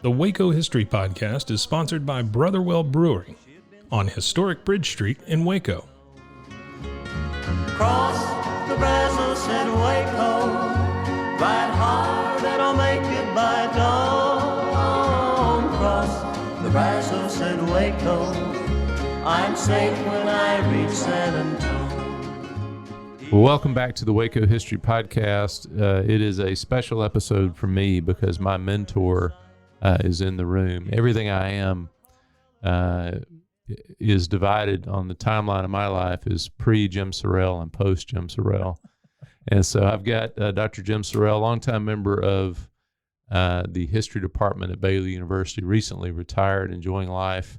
The Waco History Podcast is sponsored by Brotherwell Brewery on historic Bridge Street in Waco. Cross the Brazos at Waco, ride hard and I'll make it by dawn. Cross the Brazos at Waco, I'm safe when I reach San Antonio. Well, welcome back to the Waco History Podcast. It is a special episode for me because my mentor is in the room. Everything I am is divided on the timeline of my life is pre-Jim SoRelle and post-Jim SoRelle. And so I've got Dr. Jim SoRelle, longtime member of the history department at Baylor University, recently retired, enjoying life.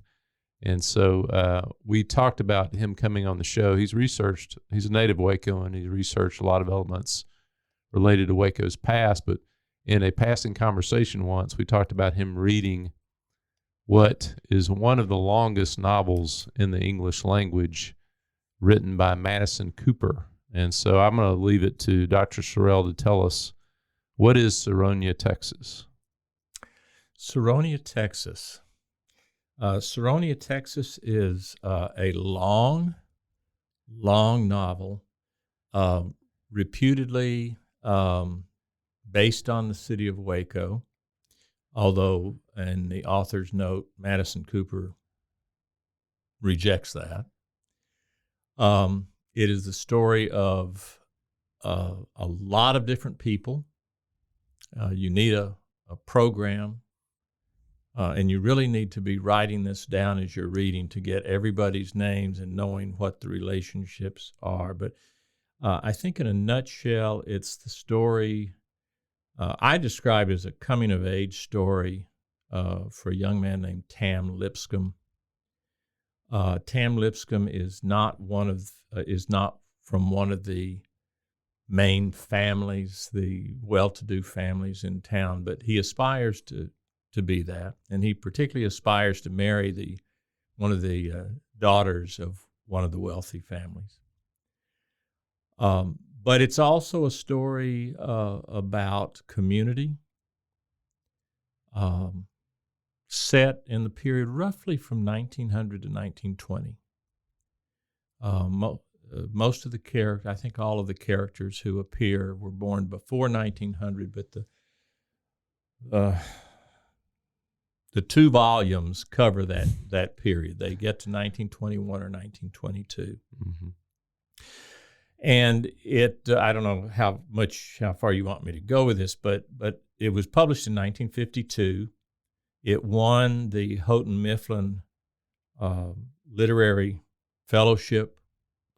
And so we talked about him coming on the show. He's a native Waco, and he's researched a lot of elements related to Waco's past. But in a passing conversation once, we talked about him reading what is one of the longest novels in the English language written by Madison Cooper. And so I'm going to leave it to Dr. SoRelle to tell us, what is Sironia, Texas? Sironia, Texas. Sironia, Texas is a long novel, reputedly based on the city of Waco, although in the author's note, Madison Cooper rejects that. It is the story of a lot of different people. You need a program, and you really need to be writing this down as you're reading to get everybody's names and knowing what the relationships are. But I think in a nutshell, it's the story I describe it as a coming-of-age story for a young man named Tam Lipscomb. Tam Lipscomb is not from one of the main families, the well-to-do families in town, but he aspires to be that, and he particularly aspires to marry one of the daughters of one of the wealthy families. But it's also a story about community, set in the period roughly from 1900 to 1920. Most of the characters, I think all of the characters who appear were born before 1900, but the two volumes cover that period. They get to 1921 or 1922. Mm-hmm. And I don't know how far you want me to go with this, but it was published in 1952. It won the Houghton Mifflin Literary Fellowship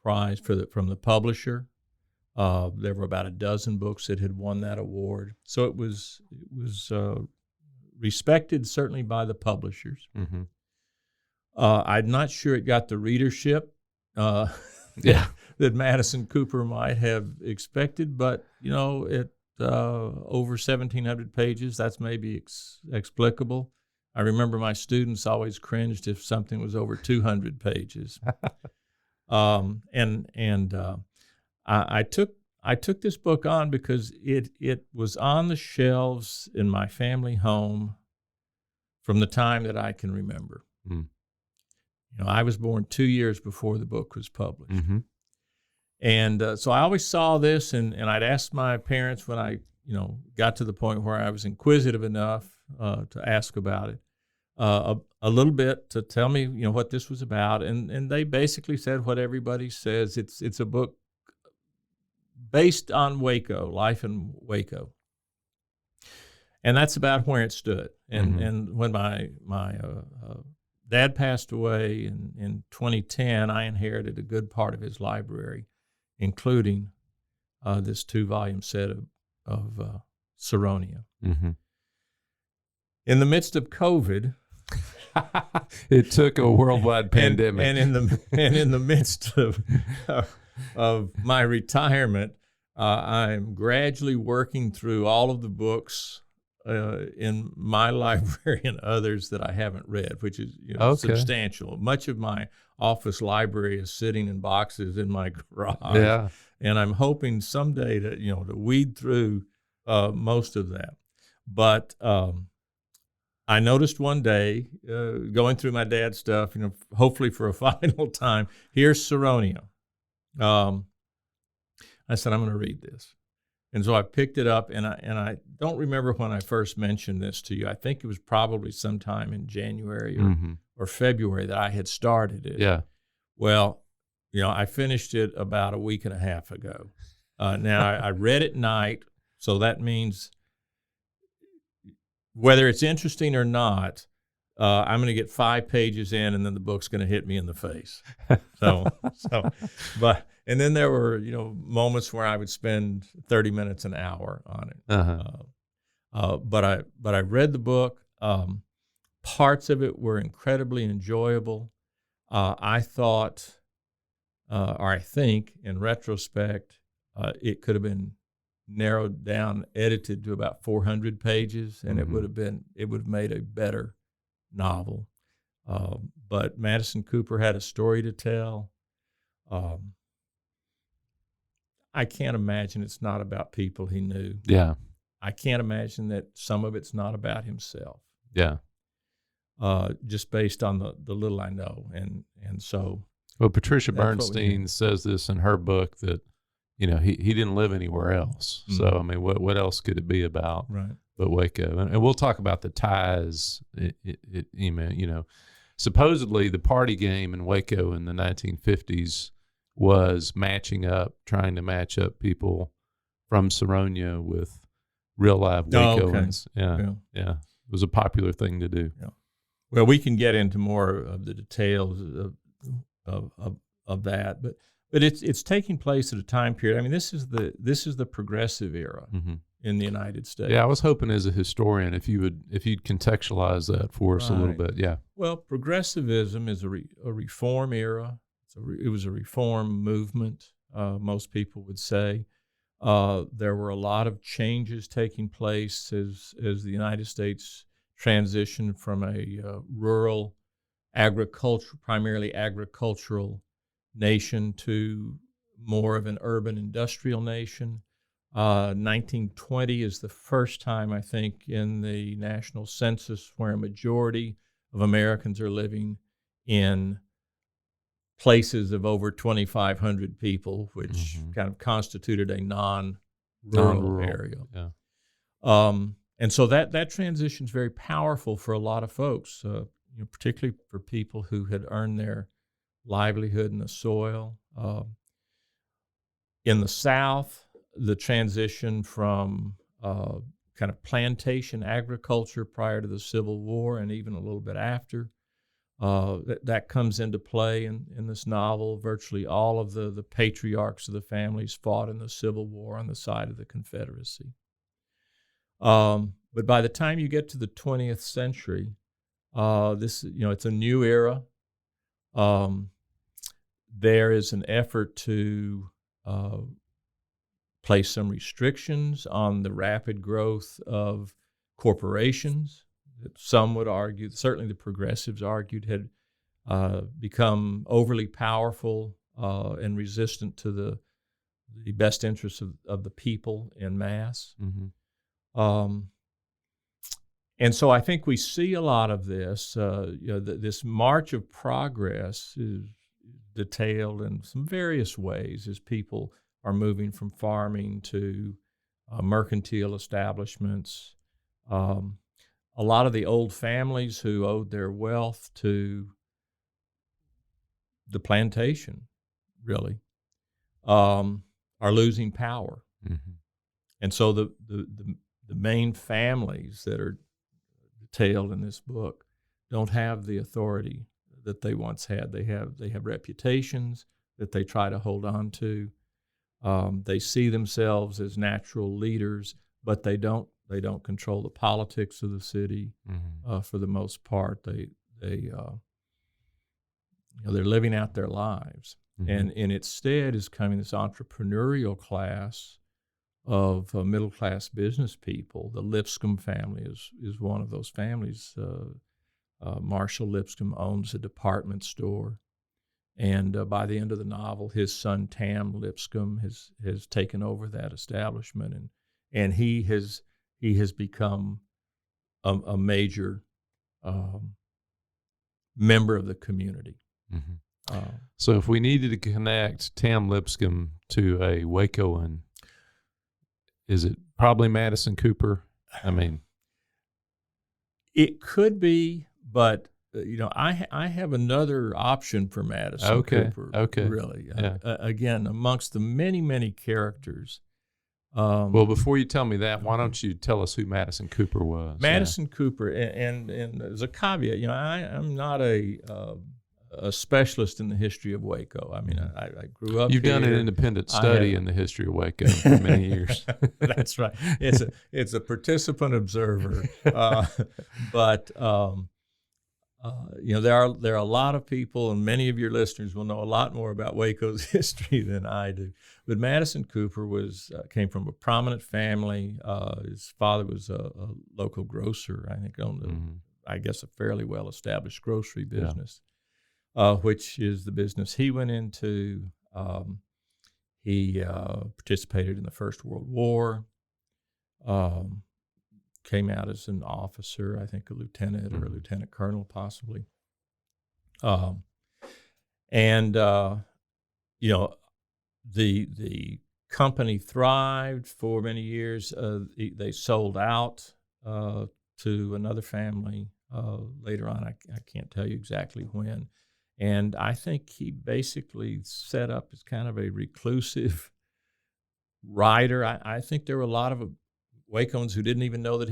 Prize from the publisher. There were about a dozen books that had won that award. So it was respected certainly by the publishers. Mm-hmm. I'm not sure it got the readership that Madison Cooper might have expected, but it over 1,700 pages, that's maybe explicable. I remember my students always cringed if something was over 200 pages. I took this book on because it was on the shelves in my family home from the time that I can remember. Mm. I was born 2 years before the book was published. Mm-hmm. And so I always saw this, and I'd ask my parents when I, got to the point where I was inquisitive enough to ask about it, a little bit to tell me, what this was about. And they basically said what everybody says. It's a book based on Waco, life in Waco. And that's about where it stood. And mm-hmm. and when my dad passed away in 2010, I inherited a good part of his library, including this 2-volume set of Sironia. Mm-hmm. In the midst of COVID, it took a worldwide pandemic, and in the midst of my retirement, I'm gradually working through all of the books in my library and others that I haven't read, which is substantial. Much of my office library is sitting in boxes in my garage. Yeah. And I'm hoping someday to weed through most of that. But I noticed one day, going through my dad's stuff, hopefully for a final time, here's Sironia. I said, I'm going to read this. And so I picked it up, and I don't remember when I first mentioned this to you. I think it was probably sometime in January or February that I had started it. Yeah. Well, I finished it about a week and a half ago. Now, I read at night, so that means whether it's interesting or not, I'm going to get 5 pages in, and then the book's going to hit me in the face. And then there were, moments where I would spend 30 minutes, an hour on it. But I read the book. Parts of it were incredibly enjoyable. I thought, or I think, in retrospect, it could have been narrowed down, edited to about 400 pages, and it would have made a better novel. But Madison Cooper had a story to tell. I can't imagine it's not about people he knew. Yeah. I can't imagine that some of it's not about himself. Yeah. Just based on the little I know. And so. Well, Patricia Bernstein says this in her book that, he didn't live anywhere else. Mm-hmm. So, I mean, what else could it be about? Right. But Waco. And we'll talk about the ties, supposedly the party game in Waco in the 1950s was trying to match up people from Sironia with real live Wacoans. Yeah. It was a popular thing to do. Yeah. Well, we can get into more of the details of that, but it's taking place at a time period. I mean, this is the progressive era in the United States. Yeah, I was hoping as a historian if you'd contextualize that for us a little bit. Yeah. Well, progressivism is a reform era. It was a reform movement, most people would say. There were a lot of changes taking place as the United States transitioned from a rural, primarily agricultural nation to more of an urban industrial nation. 1920 is the first time, I think, in the national census where a majority of Americans are living in places of over 2,500 people, which kind of constituted a non-rural area. Yeah. And so that transition is very powerful for a lot of folks, particularly for people who had earned their livelihood in the soil. In the South, the transition from kind of plantation agriculture prior to the Civil War and even a little bit after, that comes into play in this novel. Virtually all of the patriarchs of the families fought in the Civil War on the side of the Confederacy. But by the time you get to the 20th century, it's a new era. There is an effort to place some restrictions on the rapid growth of corporations that some would argue, certainly the progressives argued, had become overly powerful and resistant to the best interests of the people en masse. And so I think we see a lot of this. This march of progress is detailed in some various ways as people are moving from farming to mercantile establishments. A lot of the old families who owed their wealth to the plantation, really, are losing power. And so the main families that are detailed in this book don't have the authority that they once had. They have reputations that they try to hold on to. They see themselves as natural leaders, but they don't control the politics of the city for the most part. They're living out their lives, and instead is coming this entrepreneurial class of middle class business people. The Lipscomb family is one of those families. Marshall Lipscomb owns a department store, and by the end of the novel, his son Tam Lipscomb has taken over that establishment, and he has become a major member of the community. Mm-hmm. So if we needed to connect Tam Lipscomb to a Wacoan, is it probably Madison Cooper? I mean, it could be, but I have another option for Madison Cooper. Okay. Really, yeah. Again, amongst the many characters. Well, before you tell me that, why don't you tell us who Madison Cooper was? Madison Cooper, and as a caveat, I'm not a specialist in the history of Waco. I mean, I grew up. You've here. done an independent study in the history of Waco for many years. That's right. It's a participant observer, but there are a lot of people, and many of your listeners will know a lot more about Waco's history than I do. But Madison Cooper came from a prominent family. His father was a local grocer, I think, owned I guess a fairly well established grocery business. Which is the business he went into. He participated in the First World War, came out as an officer, I think a lieutenant or a lieutenant colonel possibly. The company thrived for many years. They sold out to another family later on. I can't tell you exactly when. And I think he basically set up as kind of a reclusive writer. I think there were a lot of Wacoans who didn't even know that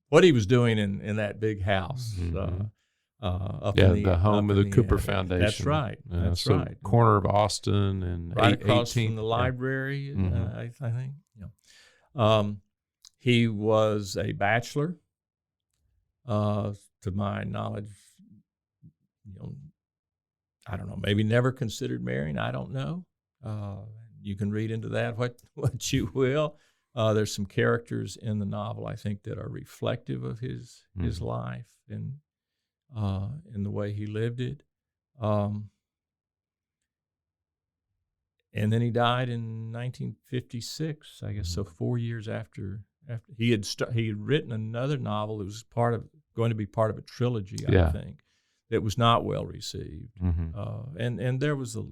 what he was doing in that big house. Up in the home of the Cooper Foundation. That's right. That's right. Corner of Austin and right across from the library. I think. Yeah. He was a bachelor. To my knowledge, I don't know, maybe never considered marrying. I don't know. You can read into that what you will. There's some characters in the novel, I think, that are reflective of his life and in the way he lived it. And then he died in 1956, I guess. So 4 years after he had written another novel that was going to be part of a trilogy, I think. That was not well received, and there was a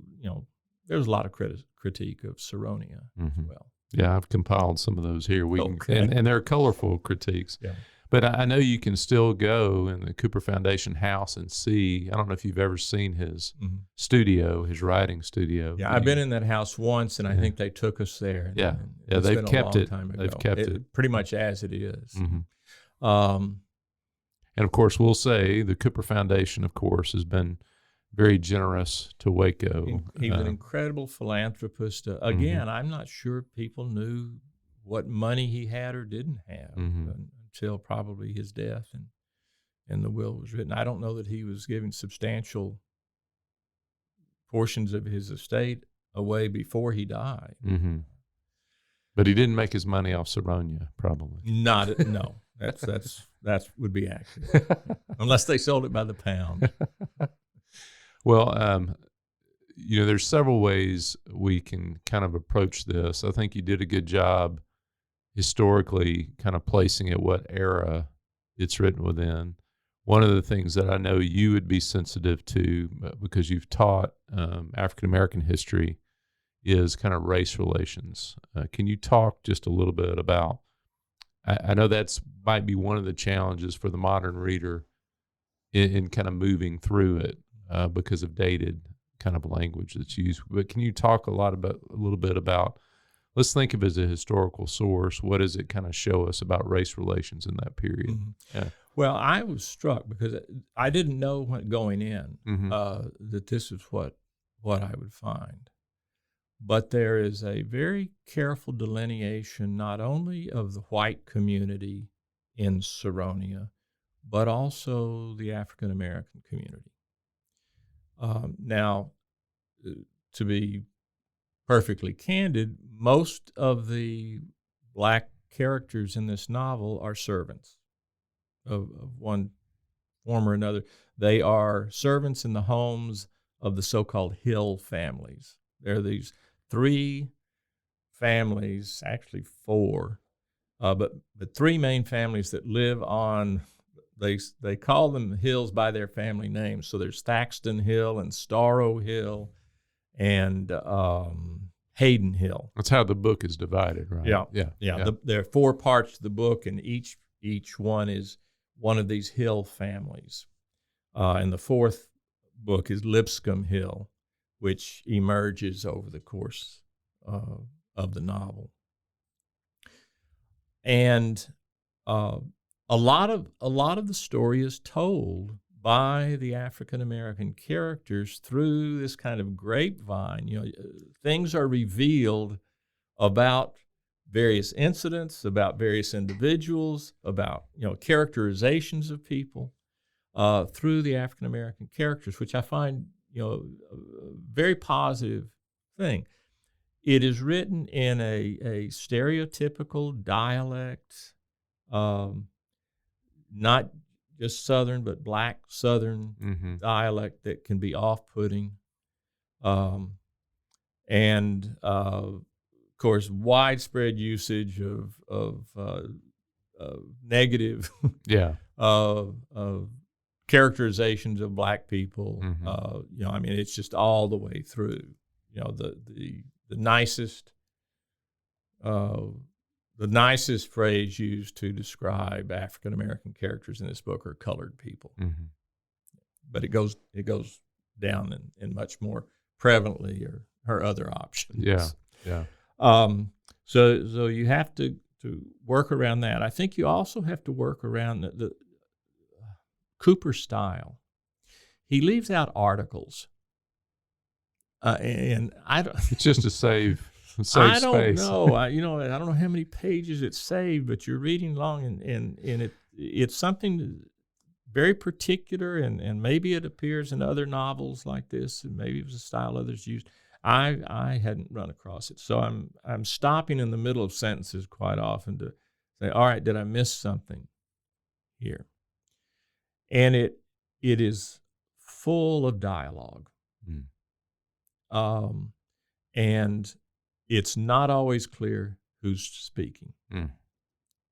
lot of critique of Sironia as well. Yeah, I've compiled some of those here. And they're colorful critiques. Yeah. But I know you can still go in the Cooper Foundation house and see. I don't know if you've ever seen his studio, his writing studio. Yeah, I've been in that house once, and I think they took us there. They've kept it. They've kept it pretty much as it is. And, of course, we'll say the Cooper Foundation, of course, has been very generous to Waco. He was an incredible philanthropist. Again, I'm not sure people knew what money he had or didn't have until probably his death and the will was written. I don't know that he was giving substantial portions of his estate away before he died. But he didn't make his money off Sironia, probably. No. That would be accurate, unless they sold it by the pound. Well, there's several ways we can kind of approach this. I think you did a good job historically kind of placing it what era it's written within. One of the things that I know you would be sensitive to, because you've taught African-American history, is kind of race relations. Can you talk just a little bit about, I know that's might be one of the challenges for the modern reader in kind of moving through it because of dated kind of language that's used. But can you talk a little bit about, let's think of it as a historical source. What does it kind of show us about race relations in that period? Yeah. Well, I was struck because I didn't know going in that this is what I would find. But there is a very careful delineation not only of the white community in Sironia, but also the African American community. Now, to be perfectly candid, most of the black characters in this novel are servants of one form or another. They are servants in the homes of the so-called Hill families. There are these 3 families, actually 4, but 3 main families that live on they call them hills by their family names. So there's Thaxton Hill and Starrow Hill and Hayden Hill. That's how the book is divided, right? Yeah. There are 4 parts to the book, and each one is one of these hill families. And the 4th book is Lipscomb Hill, which emerges over the course of the novel. And a lot of the story is told by the African American characters through this kind of grapevine. You know, things are revealed about various incidents, about various individuals, about, you know, characterizations of people through the African American characters, which I find, you know, a very positive thing. It is written in a stereotypical dialect, not just Southern, but Black Southern dialect that can be off-putting. And of course, widespread usage of negative characterizations of Black people. You know, I mean, it's just all the way through. You know, the nicest phrase used to describe African American characters in this book are colored people. But it goes down in much more prevalently or other options. So you have to work around that. I think you also have to work around the Cooper style. He leaves out articles, and I don't. It's just to save I don't space. know. I don't know how many pages it saved, but you're reading long, and it's something very particular, and maybe it appears in other novels like this, and maybe it was a style others used. I hadn't run across it, so I'm stopping in the middle of sentences quite often to say, all right, did I miss something here? And it is full of dialogue, and it's not always clear who's speaking.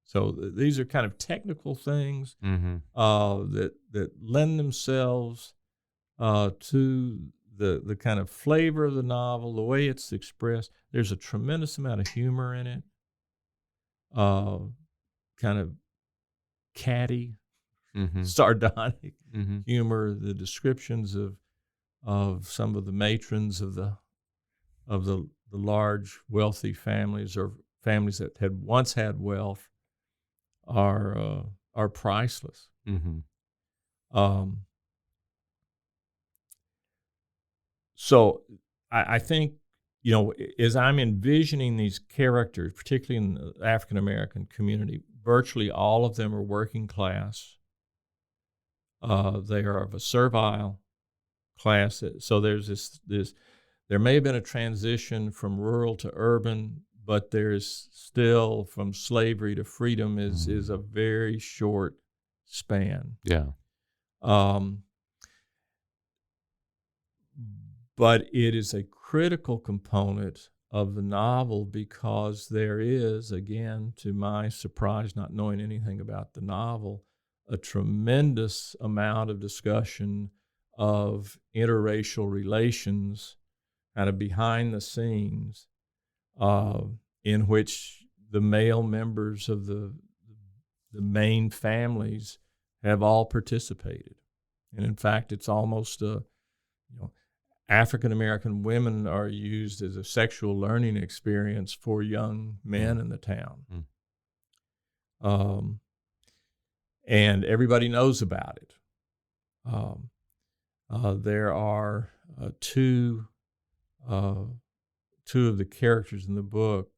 So these are kind of technical things that lend themselves to the kind of flavor of the novel, the way it's expressed. There's a tremendous amount of humor in it, kind of catty, sardonic humor. The descriptions of some of the matrons of the large wealthy families or families that had once had wealth are priceless. So I think, you know, as I'm envisioning these characters, particularly in the African American community, virtually all of them are working class. They are of a servile class. So there's this. There may have been a transition from rural to urban, but there's still from slavery to freedom is a very short span. But it is a critical component of the novel because there is, again, to my surprise, not knowing anything about the novel, a tremendous amount of discussion of interracial relations kind of behind the scenes, in which the male members of the main families have all participated. And in fact, it's almost African American women are used as a sexual learning experience for young men in the town. And everybody knows about it. There are two of the characters in the book,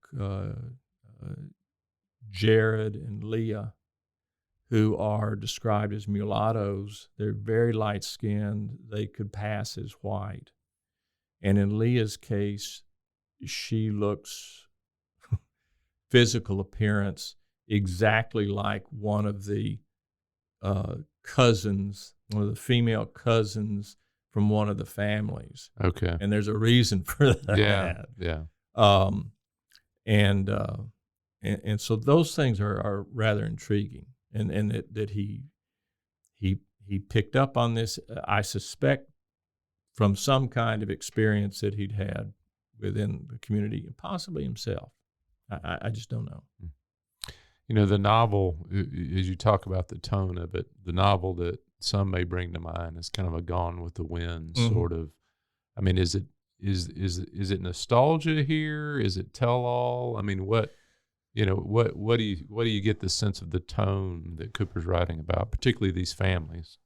Jared and Leah, who are described as mulattoes. They're very light-skinned. They could pass as white. And in Leah's case, she looks, physical appearance, exactly like one of the cousins, one of the female cousins from one of the families. Okay. And there's a reason for that. And so those things are rather intriguing, and that he he picked up on this, I suspect, from some kind of experience that he'd had within the community and possibly himself. I just don't know. You know, the novel, as you talk about the tone of it, the novel that some may bring to mind is kind of a Gone with the Wind sort of. I mean, is it nostalgia here? Is it tell all? I mean, what do you get the sense of the tone that Cooper's writing about, particularly these families?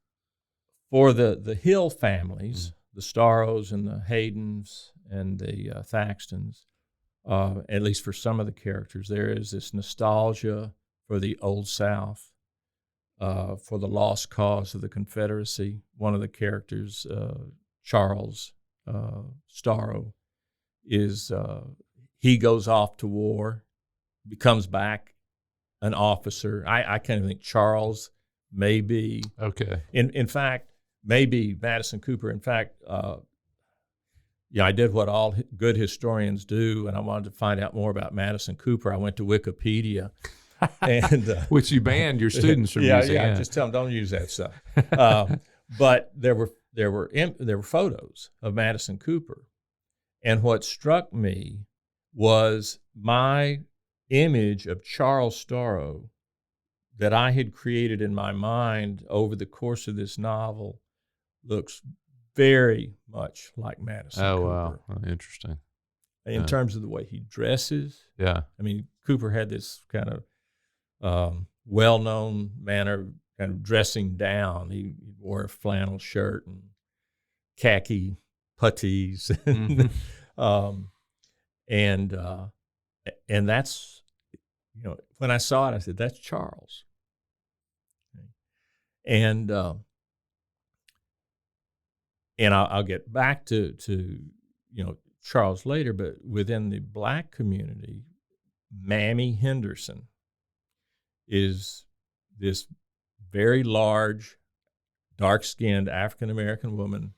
For the Hill families, the Starros and the Haydens and the Thaxtons, at least for some of the characters, there is this nostalgia for the Old South, for the lost cause of the Confederacy. One of the characters, Charles Starro, he goes off to war, becomes back an officer. I kind of think Charles may be, okay. In fact, maybe Madison Cooper. In fact, I did what all good historians do, and I wanted to find out more about Madison Cooper. I went to Wikipedia, and which you banned your students from using. Yeah, just tell them don't use that stuff. But there were photos of Madison Cooper, and what struck me was my image of Charles Starro that I had created in my mind over the course of this novel looks very much like Madison Cooper. Wow. Oh, interesting. In terms of the way he dresses. Yeah. I mean, Cooper had this kind of well-known manner of kind of dressing down. He wore a flannel shirt and khaki puttees. And that's, when I saw it, I said, that's Charles. And I'll get back to Charles later, but within the Black community, Mammy Henderson is this very large, dark-skinned African-American woman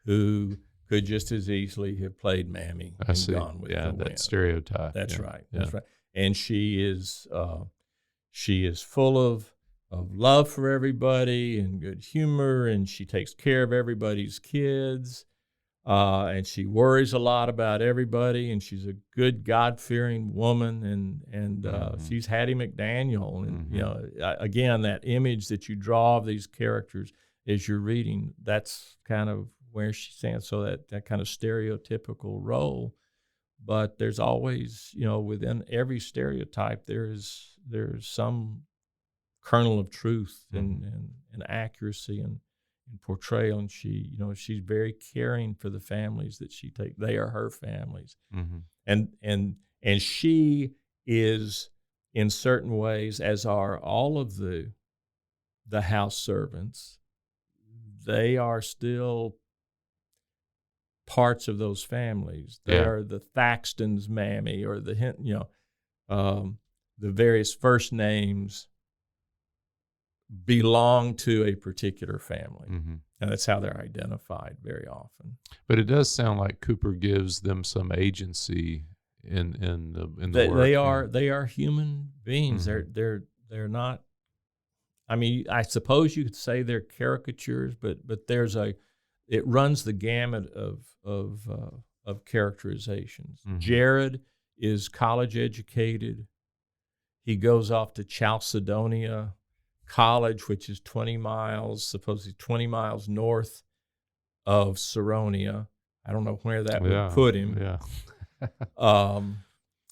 who could just as easily have played Mammy and Gone with the Wind. That stereotype. That's right. That's right. And she is full of love for everybody and good humor, and she takes care of everybody's kids, and she worries a lot about everybody, and she's a good God-fearing woman, and she's Hattie McDaniel, and again, that image that you draw of these characters as you're reading, that's kind of where she stands. So that kind of stereotypical role, but there's always, within every stereotype, there's some kernel of truth and accuracy and portrayal, and she's very caring for the families that she takes. They are her families, and she is, in certain ways, as are all of the house servants. They are still parts of those families. They are the Thaxton's Mammy, or the various first names belong to a particular family, and that's how they're identified very often. But it does sound like Cooper gives them some agency in the work. They are human beings. They're not. I mean, I suppose you could say they're caricatures, but it runs the gamut of characterizations. Jared is college educated. He goes off to Chalcedonia College, which is 20 miles north of Sironia. I don't know where that would put him. Yeah.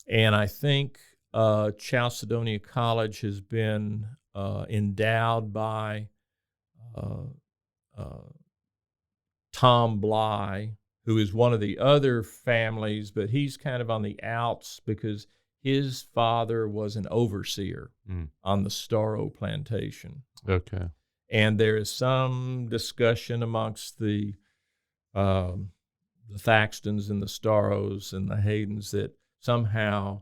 And I think Chalcedonia College has been endowed by Tom Bly, who is one of the other families, but he's kind of on the outs because his father was an overseer on the Starro plantation. Okay. And there is some discussion amongst the Thaxtons and the Starros and the Haydens that somehow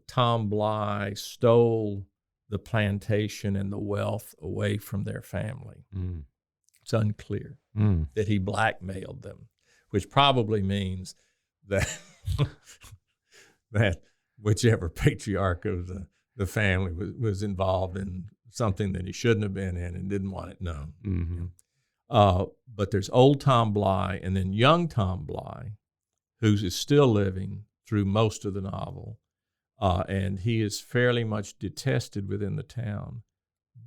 Tom Bly stole the plantation and the wealth away from their family. It's unclear that he blackmailed them, which probably means that that whichever patriarch of the family was involved in something that he shouldn't have been in and didn't want it known. Mm-hmm. But there's old Tom Bly and then young Tom Bly, who is still living through most of the novel, and he is fairly much detested within the town.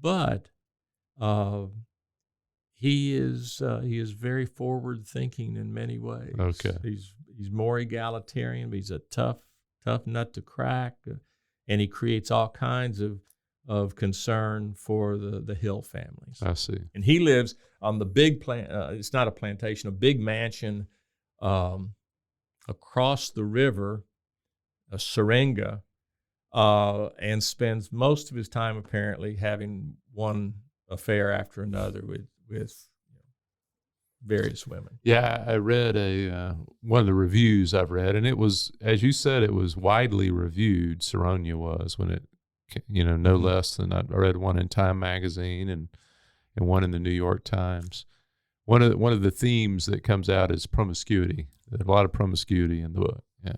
But he is very forward thinking in many ways. Okay. He's more egalitarian, but he's a tough nut to crack, and he creates all kinds of concern for the Hill families. I see. And he lives on the big it's not a plantation, a big mansion across the river, Sironia, and spends most of his time apparently having one affair after another with various women. Yeah, I read one of the reviews I've read, and it was, as you said, it was widely reviewed. Sironia was, when it, no less than, I read one in Time magazine and one in the New York Times. One of the themes that comes out is promiscuity. There's a lot of promiscuity in the book. Yeah.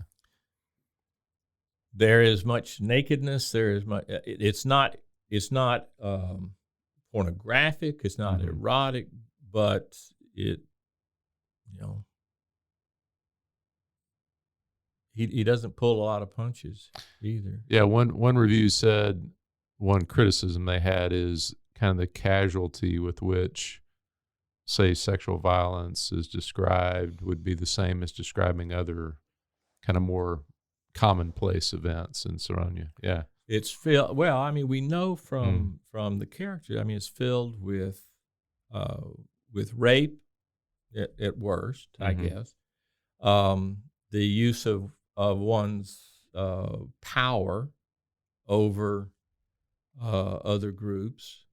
There is much nakedness. There is much. It's not pornographic. It's not erotic, but it, he doesn't pull a lot of punches either. Yeah. One review said one criticism they had is kind of the casualty with which, say, sexual violence is described would be the same as describing other kind of more commonplace events in Sironia. Yeah. It's filled. Well, I mean, we know from the character. I mean, it's filled with rape at worst, I guess. The use of one's power over other groups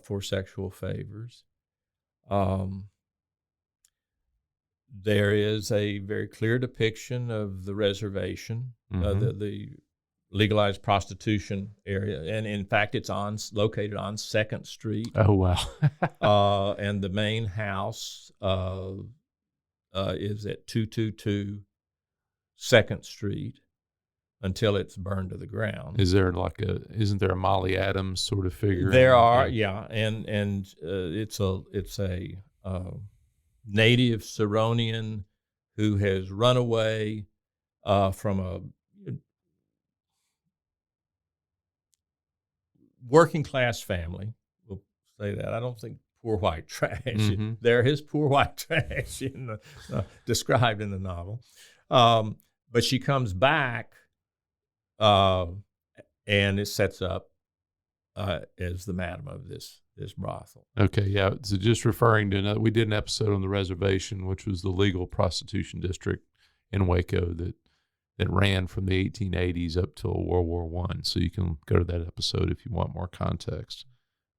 for sexual favors. There is a very clear depiction of the reservation, the legalized prostitution area, and in fact, it's located on 2nd Street. Oh wow! And the main house is at 222 2nd Street until it's burned to the ground. Isn't there a Molly Adams sort of figure? There are, yeah, and it's a native Sironian who has run away from a working class family. We'll say that. I don't think poor white trash. They're his poor white trash described in the novel. But she comes back, and it sets up as the madam of this brothel. Okay, yeah. So just referring to we did an episode on the reservation, which was the legal prostitution district in Waco that ran from the 1880s up till World War I. So you can go to that episode if you want more context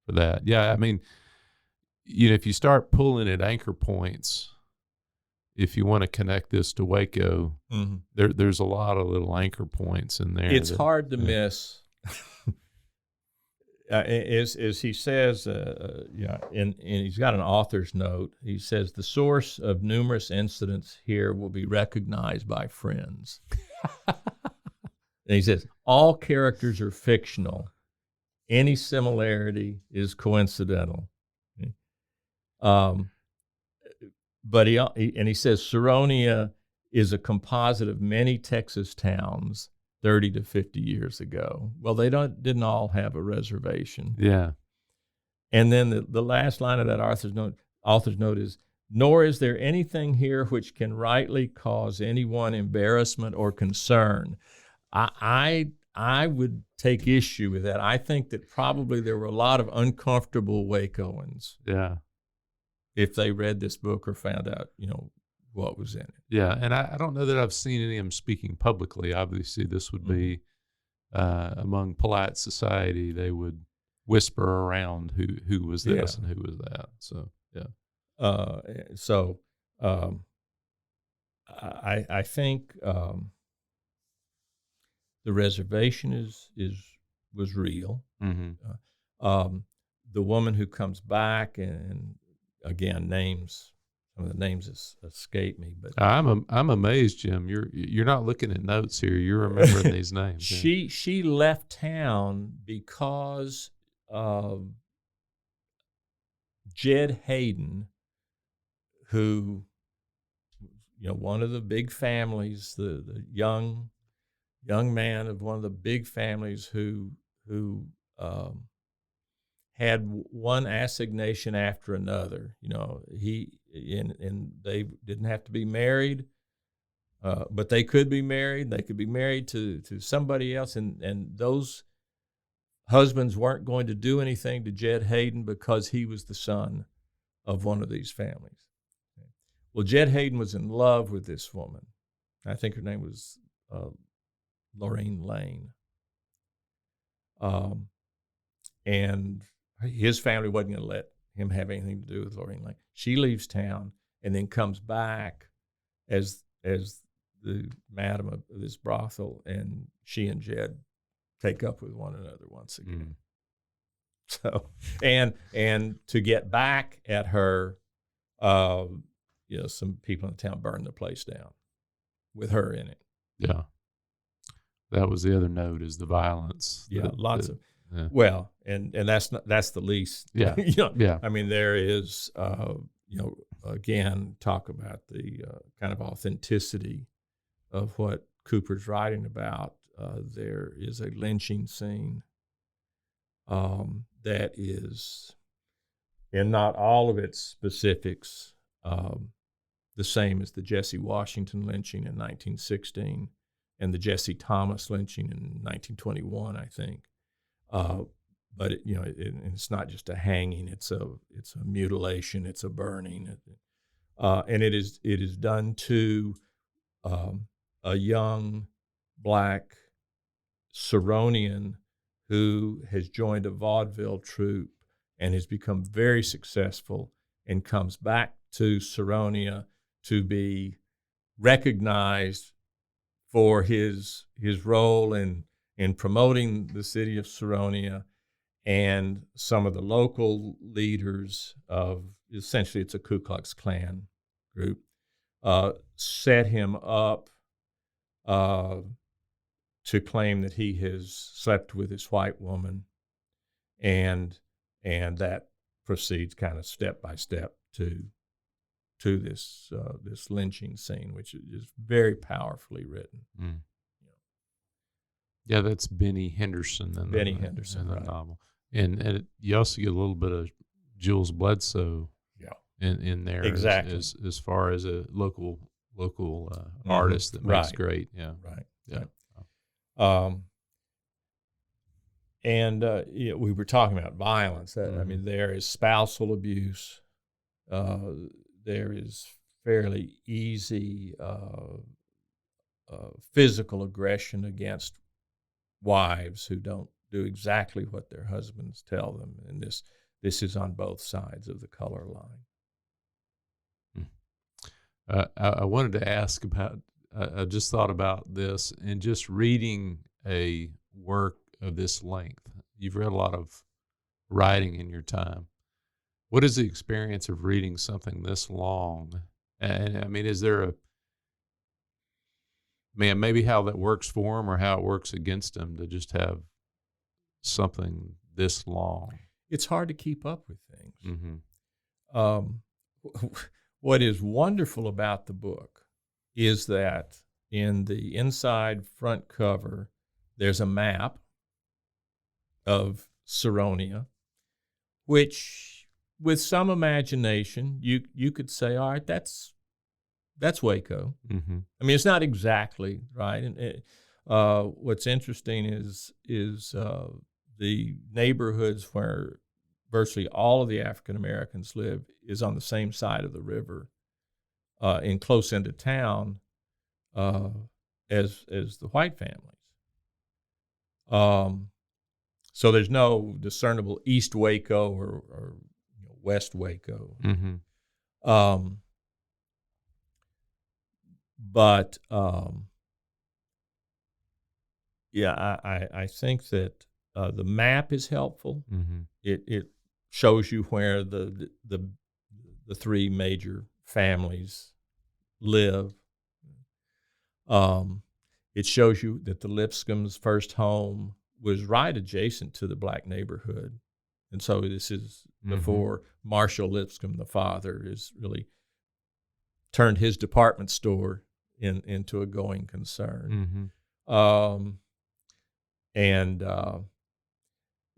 for that. Yeah, I mean, if you start pulling at anchor points, if you want to connect this to Waco, there's a lot of little anchor points in there. It's hard to miss. As he says, and he's got an author's note. He says, the source of numerous incidents here will be recognized by friends. And he says, all characters are fictional. Any similarity is coincidental. But he says, Sironia is a composite of many Texas towns 30 to 50 years ago. Well, they didn't all have a reservation. Yeah. And then the last line of that author's note is, nor is there anything here which can rightly cause anyone embarrassment or concern. I would take issue with that. I think that probably there were a lot of uncomfortable Wacoans. Yeah. If they read this book or found out, what was in it. Yeah, and I don't know that I've seen any of them speaking publicly. Obviously, this would be among polite society. They would whisper around who was this and who was that. So I think the reservation was real. The woman who comes back and again names. Some of the names escape me, but I'm amazed, Jim. You're not looking at notes here. You're remembering these names. She left town because Jed Hayden, who, one of the big families, the young man of one of the big families who had one assignation after another. And they didn't have to be married, but they could be married. They could be married to somebody else, and those husbands weren't going to do anything to Jed Hayden because he was the son of one of these families. Well, Jed Hayden was in love with this woman. I think her name was Lorraine Lane. And his family wasn't going to let him have anything to do with Lorraine Lane. She leaves town and then comes back as the madam of this brothel, and she and Jed take up with one another once again. So, and to get back at her, some people in the town burned the place down with her in it. Yeah. That was the other note, is the violence. Yeah, lots of. Yeah. Well, and that's the least. Yeah. Yeah. I mean, there is, again, talk about the kind of authenticity of what Cooper's writing about. There is a lynching scene that is, in not all of its specifics, the same as the Jesse Washington lynching in 1916 and the Jesse Thomas lynching in 1921, I think. But it's not just a hanging; it's a mutilation, it's a burning, and it is done to a young black Sironian who has joined a vaudeville troupe and has become very successful and comes back to Sironia to be recognized for his role in promoting the city of Sironia, and some of the local leaders of, essentially it's a Ku Klux Klan group, set him up to claim that he has slept with this white woman, and that proceeds kind of step by step to this lynching scene, which is very powerfully written. Mm. Yeah, that's Benny Henderson. In the right. novel, and you also get a little bit of Jules Bledsoe. Yeah. In there, exactly, as far as a local artist that makes great. Yeah. Right. Yeah. Right. We were talking about violence. I mean, there is spousal abuse. There is fairly easy physical aggression against wives who don't do exactly what their husbands tell them, and this is on both sides of the color line. I wanted to ask about. I just thought about this, and just reading a work of this length. You've read a lot of writing in your time. What is the experience of reading something this long? And I mean, is there maybe how that works for him or how it works against him to just have something this long? It's hard to keep up with things. Mm-hmm. What is wonderful about the book is that in the inside front cover, there's a map of Sironia, which, with some imagination, you could say, all right, that's Waco. Mm-hmm. I mean, it's not exactly right. And what's interesting is the neighborhoods where virtually all of the African Americans live is on the same side of the river, in close into town, as the white families. So there's no discernible East Waco or West Waco. Mm-hmm. But I think that the map is helpful. Mm-hmm. It shows you where the three major families live. It shows you that the Lipscombs' first home was right adjacent to the black neighborhood And so this is before Marshall Lipscomb, the father, is really turned his department store into a going concern. And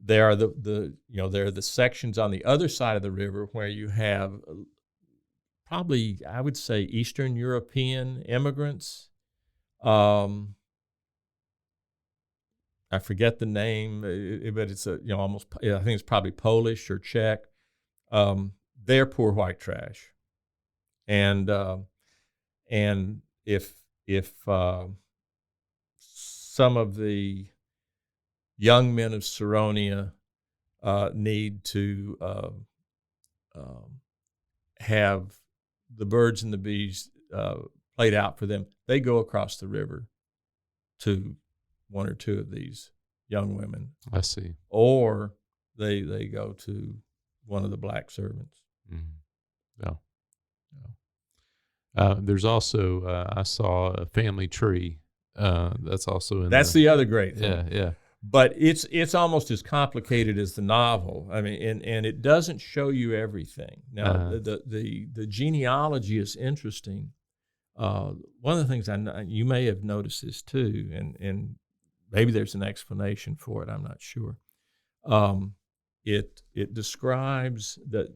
there are there are the sections on the other side of the river where you have probably, I would say, Eastern European immigrants. I forget the name, but it's almost, I think it's probably Polish or Czech. They're poor white trash, and if some of the young men of Sironia need to have the birds and the bees played out for them, they go across the river to one or two of these young women. I see. Or they go to one of the black servants. Yeah. There's also, I saw a family tree. That's also in That's the other great thing. Yeah. But it's almost as complicated as the novel. I mean, and it doesn't show you everything. Now, the genealogy is interesting. One of the things you may have noticed this too, and maybe there's an explanation for it. I'm not sure. It describes the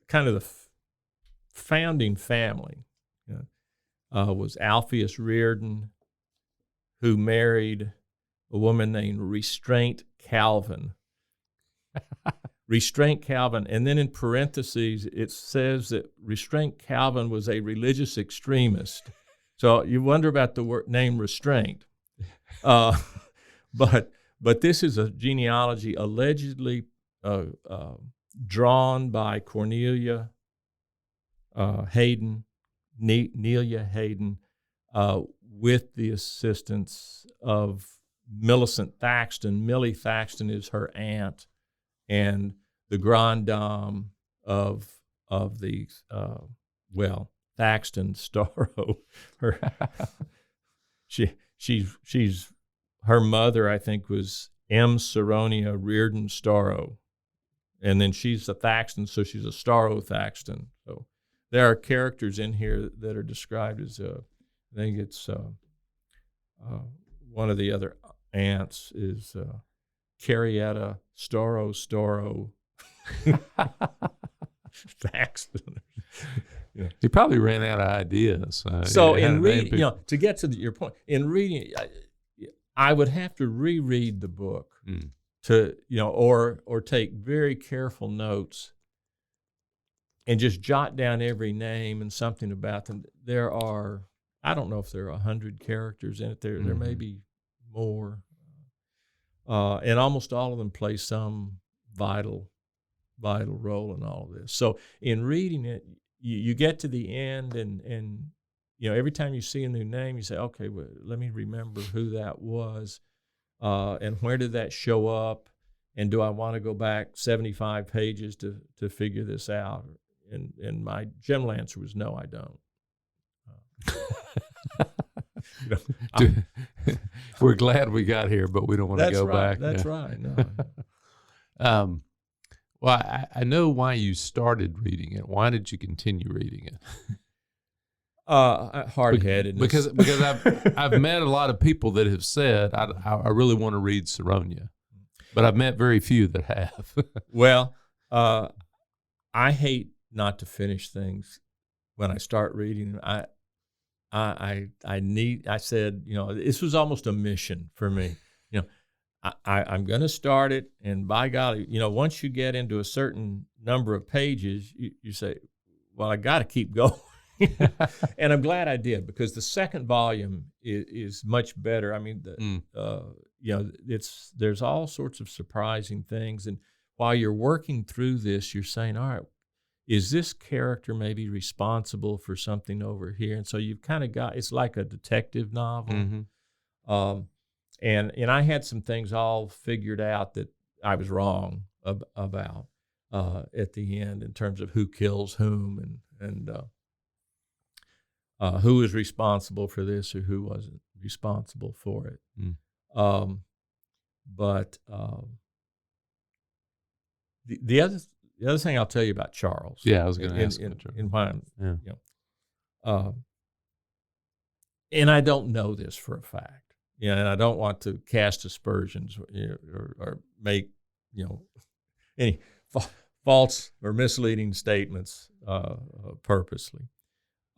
kind of the founding family. Was Alpheus Reardon, who married a woman named Restraint Calvin. Restraint Calvin, and then in parentheses it says that Restraint Calvin was a religious extremist. So you wonder about the name Restraint. But this is a genealogy allegedly drawn by Cornelia Hayden, Nelia Hayden, with the assistance of Millicent Thaxton. Millie Thaxton is her aunt, and the grande dame of the Thaxton Storrow. She's her mother, I think, was M. Sironia Reardon Storrow, and then she's a Thaxton, so she's a Storrow Thaxton. So there are characters in here that are described as I think it's one of the other aunts is Carrietta Storrow Thaxton. Yeah. He probably ran out of ideas. So in reading, to get to your point, in reading, I would have to reread the book to, or take very careful notes and just jot down every name and something about them. There are, I don't know if there are 100 characters in it. There may be more. And almost all of them play some vital role in all of this. So in reading it, you get to the end and every time you see a new name, you say, okay, well, let me remember who that was, and where did that show up, and do I want to go back 75 pages to figure this out? And my general answer was no, I don't. We're glad we got here, but we don't want to go back. That's right. No. Well, I know why you started reading it. Why did you continue reading it? Hard-headedness. Because I've met a lot of people that have said I really want to read Sironia, but I've met very few that have. Well, I hate not to finish things when I start reading. I said, this was almost a mission for me. I'm going to start it, and by golly, once you get into a certain number of pages, you say, well, I got to keep going. And I'm glad I did, because the second volume is much better. I mean, there's all sorts of surprising things, and while you're working through this, you're saying, all right, is this character maybe responsible for something over here? And so you've kind of got, it's like a detective novel. And I had some things all figured out that I was wrong about at the end in terms of who kills whom and who is responsible for this or who wasn't responsible for it. But The other thing I'll tell you about Charles. Yeah, I was going to ask about Charles. In why I'm, Yeah. you know, and I don't know this for a fact. And I don't want to cast aspersions, or make, any false or misleading statements purposely.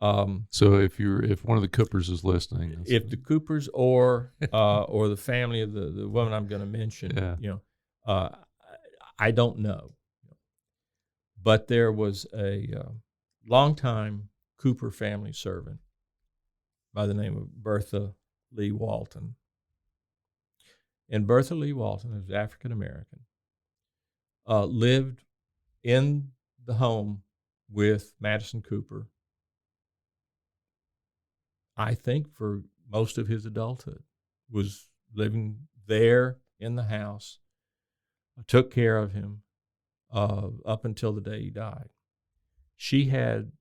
So if one of the Coopers is listening, if the Coopers or the family of the woman I'm going to mention, I don't know. But there was a longtime Cooper family servant by the name of Bertha Lee Walton. And Bertha Lee Walton, who's African American, lived in the home with Madison Cooper, I think for most of his adulthood, was living there in the house, took care of him up until the day he died. She had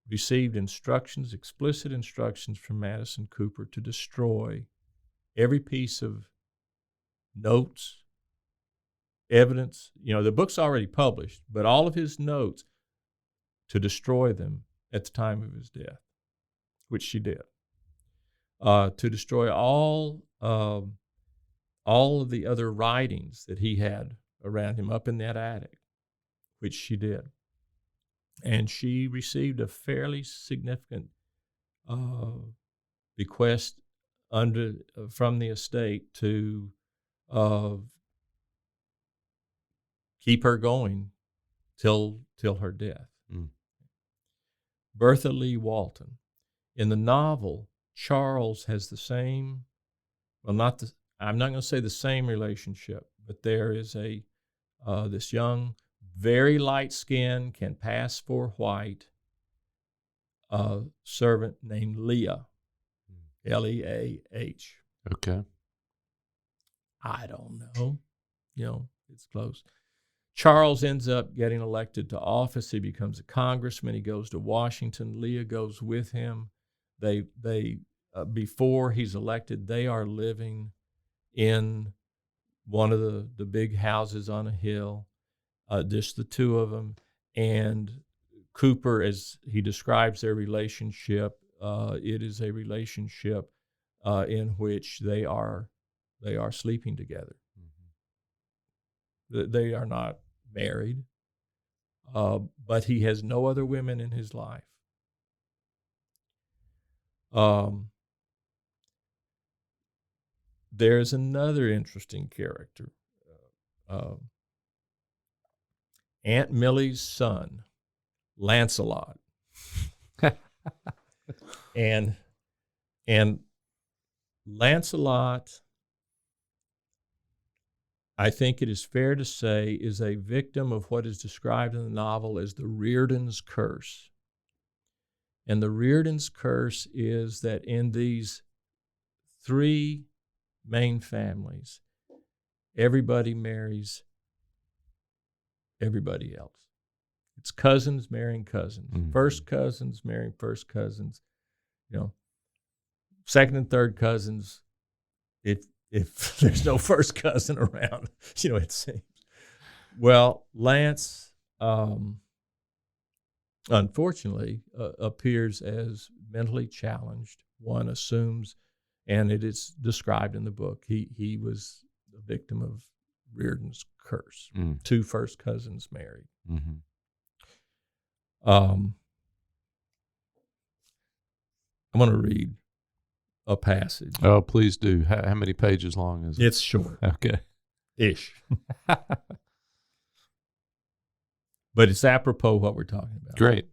received instructions, explicit instructions from Madison Cooper to destroy every piece of notes, evidence. The book's already published, but all of his notes, to destroy them at the time of his death, which she did. To destroy all of the other writings that he had around him up in that attic, which she did. And she received a fairly significant bequest from the estate to keep her going till her death. Mm. Bertha Lee Walton. In the novel, Charles has the same, I'm not going to say the same relationship, but there is this young, very light skinned, can pass for white servant named Leah, Leah. Okay. I don't know. It's close. Charles ends up getting elected to office. He becomes a congressman. He goes to Washington. Leah goes with him. They before he's elected, they are living in one of the big houses on a hill, just the two of them. And Cooper, as he describes their relationship, it is a relationship in which they are sleeping together. Mm-hmm. They are not married, but he has no other women in his life. There's another interesting character, Aunt Millie's son, Lancelot, and Lancelot, I think it is fair to say, is a victim of what is described in the novel as the Reardon's curse. And the Reardon's curse is that in these three main families, everybody marries everybody else. It's cousins marrying cousins, mm-hmm. First cousins marrying first cousins, second and third cousins, if there's no first cousin around, it seems. Well, Lance, unfortunately, appears as mentally challenged. One assumes, and it is described in the book, he was a victim of Reardon's curse. Mm. Two first cousins married. Mm-hmm. I'm going to read a passage. Oh, please do. How many pages long is it? It's short. Okay. Ish. But it's apropos what we're talking about. Great.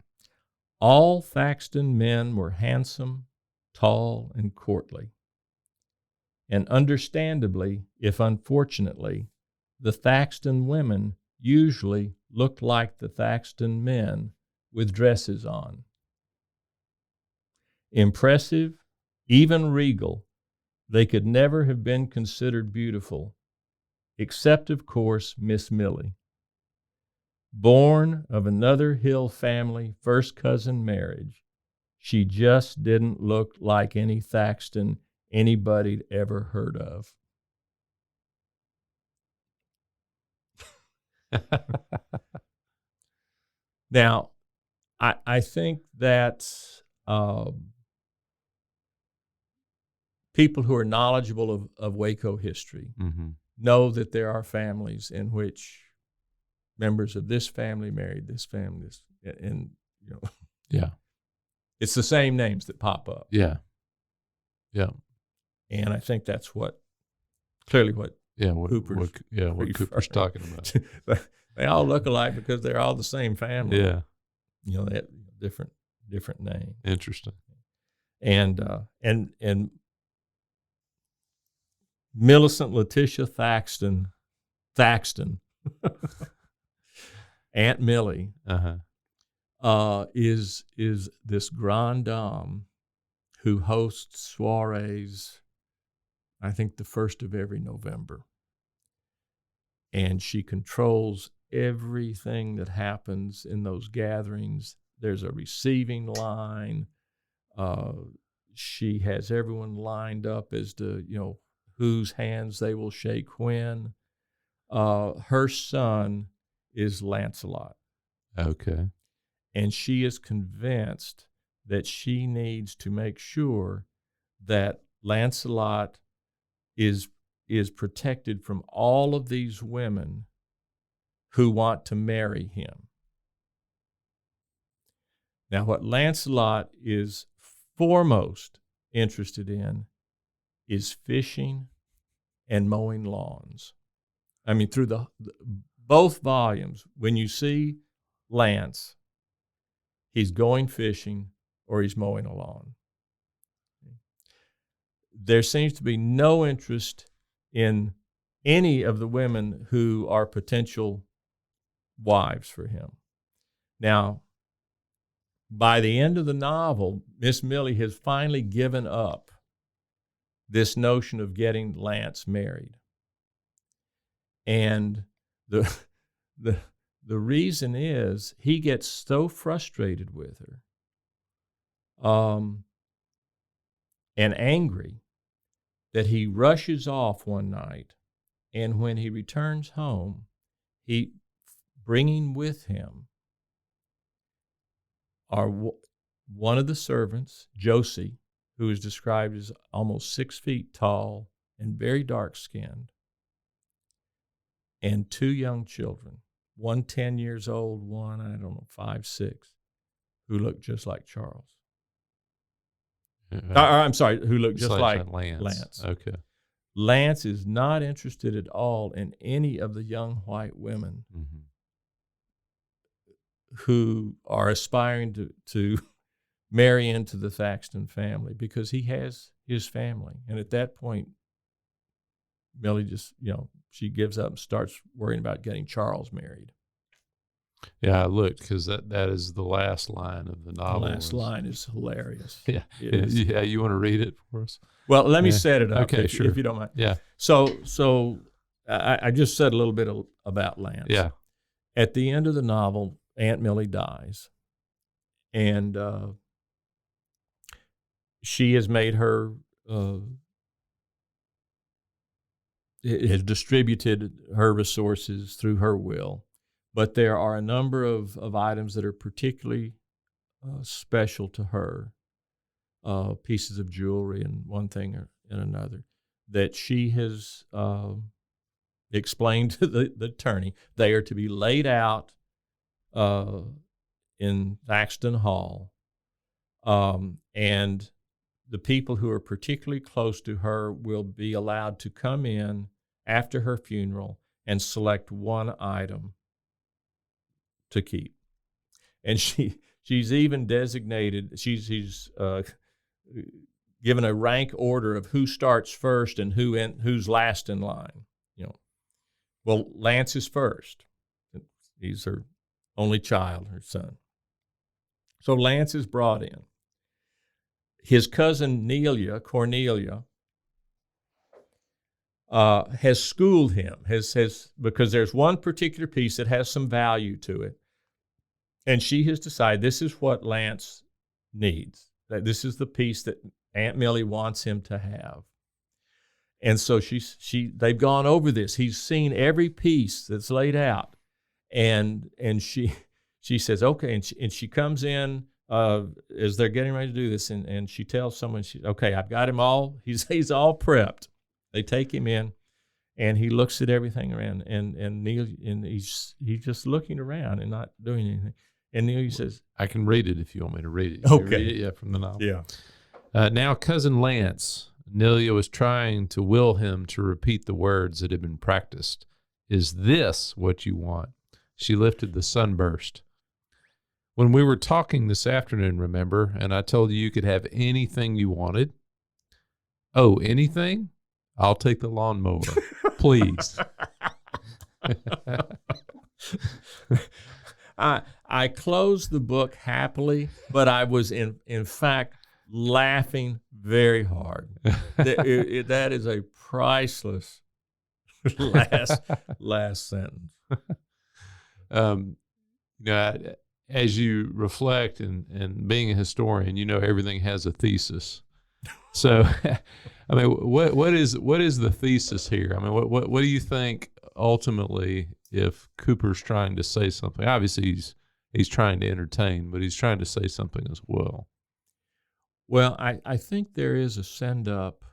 All Thaxton men were handsome, tall, and courtly. And understandably, if unfortunately, the Thaxton women usually looked like the Thaxton men with dresses on. Impressive, even regal, they could never have been considered beautiful, except, of course, Miss Millie. Born of another Hill family first cousin marriage, she just didn't look like any Thaxton anybody'd ever heard of. Now, I think that people who are knowledgeable of Waco history know that there are families in which members of this family married this family, and Yeah. it's the same names that pop up. Yeah. Yeah. And I think that's clearly what Cooper's Cooper's talking about. They all look alike because they're all the same family. Yeah. They have different names. Interesting. And Millicent Letitia Thaxton, Aunt Millie, is this grande dame who hosts soirees, I think the first of every November. And she controls everything that happens in those gatherings. There's a receiving line. She has everyone lined up as to, whose hands they will shake when. Her son is Lancelot. Okay. And she is convinced that she needs to make sure that Lancelot is protected from all of these women who want to marry him. Now, what Lancelot is foremost interested in is fishing and mowing lawns. I mean, through both volumes, when you see Lance, he's going fishing or he's mowing a lawn. There seems to be no interest in any of the women who are potential wives for him. Now, by the end of the novel, Miss Millie has finally given up this notion of getting Lance married. And the reason is he gets so frustrated with her and angry that he rushes off one night, and when he returns home, he bringing with him are one of the servants, Josie, who is described as almost 6 feet tall and very dark-skinned, and 2 young children, one 10 years old, one, 5, 6, who look just like Charles. I'm sorry, who look just like Lance. Okay. Lance is not interested at all in any of the young white women who are aspiring to marry into the Thaxton family, because he has his family. And at that point, Millie just, she gives up and starts worrying about getting Charles married. Yeah, I looked, because that is the last line of the novel. The last line is hilarious. Yeah. Yeah, you want to read it for us? Well, let me set it up, okay, if you don't mind. Yeah. So I just said a little bit about Lance. Yeah. At the end of the novel, Aunt Millie dies, and she has made her has distributed her resources through her will, but there are a number of items that are particularly special to her, pieces of jewelry and one thing and another, that she has explained to the attorney. They are to be laid out in Thaxton Hall, and the people who are particularly close to her will be allowed to come in after her funeral and select one item to keep. And she's even designated, she's given a rank order of who starts first and who's last in line. Well, Lance is first. He's her only child, her son. So Lance is brought in. His cousin Cornelia, has schooled him, because there's one particular piece that has some value to it, and she has decided this is what Lance needs. That this is the piece that Aunt Millie wants him to have. And so they've gone over this. He's seen every piece that's laid out, and she says, okay, and she comes in as they're getting ready to do this, and she tells someone, okay, I've got him all, he's all prepped. They take him in, and he looks at everything around, and Neil, and he's just looking around and not doing anything. And Neil says, I can read it if you want me to read it. Okay. Read it, yeah, from the novel. yeah. Now, Cousin Lance, Nelia was trying to will him to repeat the words that had been practiced. Is this what you want? She lifted the sunburst. When we were talking this afternoon, remember, and I told you could have anything you wanted. Oh, anything? I'll take the lawnmower, please. I closed the book happily, but I was in fact laughing very hard. That is a priceless last sentence. As you reflect and being a historian, everything has a thesis. So, I mean, what is the thesis here? I mean, what do you think ultimately, if Cooper's trying to say something? Obviously, he's trying to entertain, but he's trying to say something as well. Well, I think there is a send up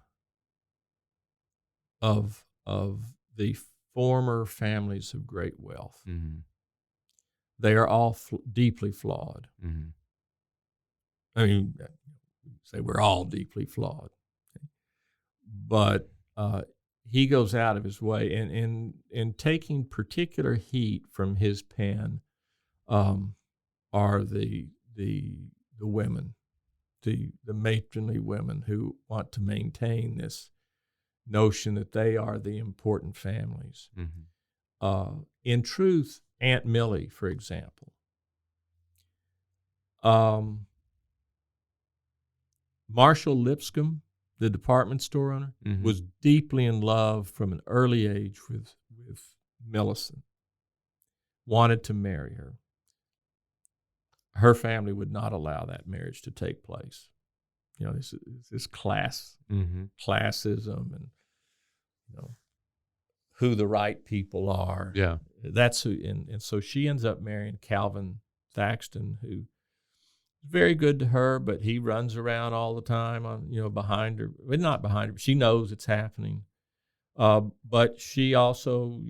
of the former families of great wealth. Mm-hmm. They are all deeply flawed. Mm-hmm. I mean, say we're all deeply flawed, but he goes out of his way, and in taking particular heat from his pen are the women, the matronly women who want to maintain this notion that they are the important families. Mm-hmm. In truth, Aunt Millie, for example, Marshall Lipscomb, the department store owner, mm-hmm. was deeply in love from an early age with Millicent, wanted to marry her. Her family would not allow that marriage to take place. This classism and, who the right people are. Yeah. That's who, and so she ends up marrying Calvin Thaxton, who is very good to her, but he runs around all the time behind her. Well, not behind her, but she knows it's happening. But she also,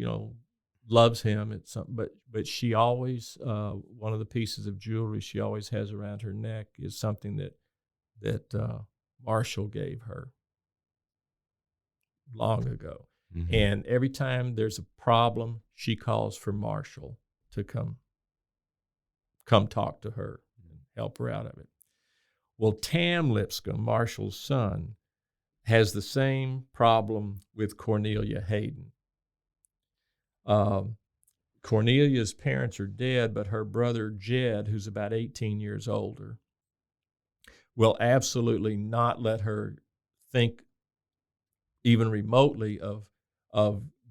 loves him. But she always, one of the pieces of jewelry she always has around her neck is something that Marshall gave her long ago. Mm-hmm. And every time there's a problem, she calls for Marshall to come talk to her and help her out of it. Well, Tam Lipscomb, Marshall's son, has the same problem with Cornelia Hayden. Cornelia's parents are dead, but her brother Jed, who's about 18 years older, will absolutely not let her think even remotely of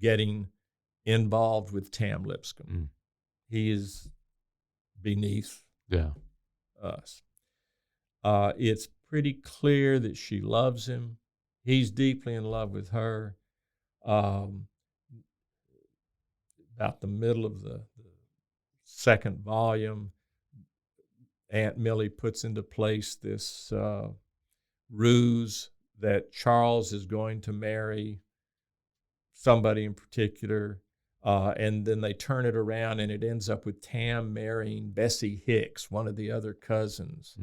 getting involved with Tam Lipscomb. Mm. He is beneath us. It's pretty clear that she loves him. He's deeply in love with her. About the middle of the second volume, Aunt Millie puts into place this ruse that Charles is going to marry somebody in particular, and then they turn it around, and it ends up with Tam marrying Bessie Hicks, one of the other cousins,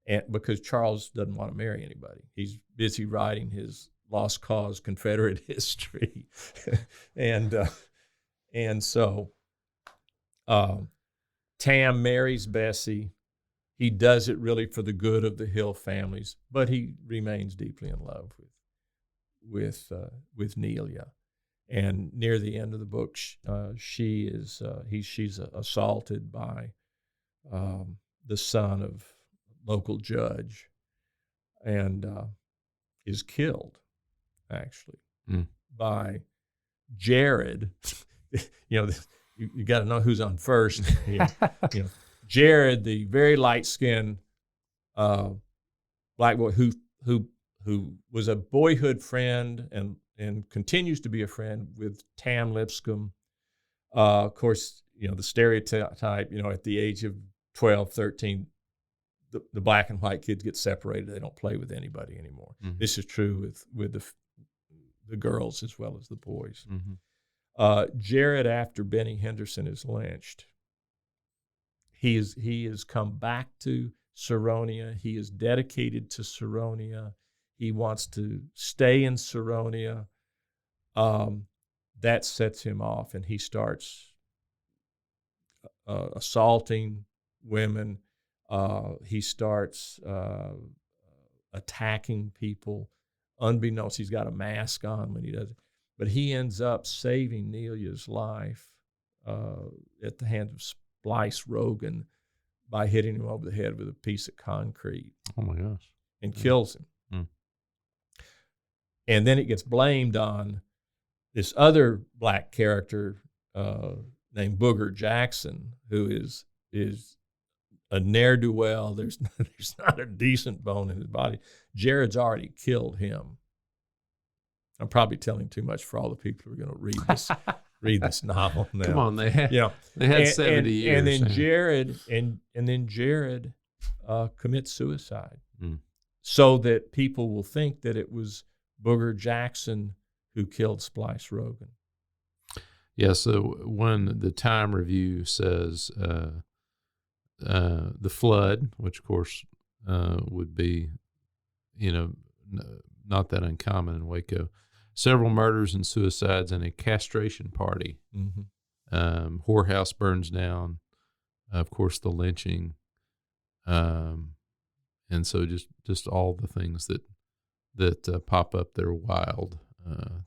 and because Charles doesn't want to marry anybody. He's busy writing his Lost Cause Confederate history, and so Tam marries Bessie. He does it really for the good of the Hill families, but he remains deeply in love with Nelia. And near the end of the book, she's assaulted by the son of a local judge, and is killed actually by Jared. You got to know who's on first. Jared, the very light-skinned black boy who was a boyhood friend and continues to be a friend with Tam Lipscomb, Of course, the stereotype, at the age of 12, 13, the black and white kids get separated. They don't play with anybody anymore. Mm-hmm. This is true with the girls as well as the boys. Mm-hmm. Jared, after Benny Henderson is lynched, he has come back to Sironia. He is dedicated to Sironia. He wants to stay in Sironia. That sets him off, and he starts assaulting women. He starts attacking people. Unbeknownst, he's got a mask on when he does it. But he ends up saving Nelia's life at the hands of Splice Rogan by hitting him over the head with a piece of concrete. Oh, my gosh. And kills him. Mm. And then it gets blamed on this other black character named Booger Jackson, who is a ne'er-do-well. There's not a decent bone in his body. Jared's already killed him. I'm probably telling too much for all the people who are going to read this novel now. Come on, they had 70 years. And then Jared commits suicide, so that people will think that it was Booger Jackson who killed Splice Rogan. Yeah, so when the Time Review says the flood, which of course would be, not that uncommon in Waco, several murders and suicides and a castration party. Mm-hmm. Whorehouse burns down, of course, the lynching, and so just all the things that pop up that are wild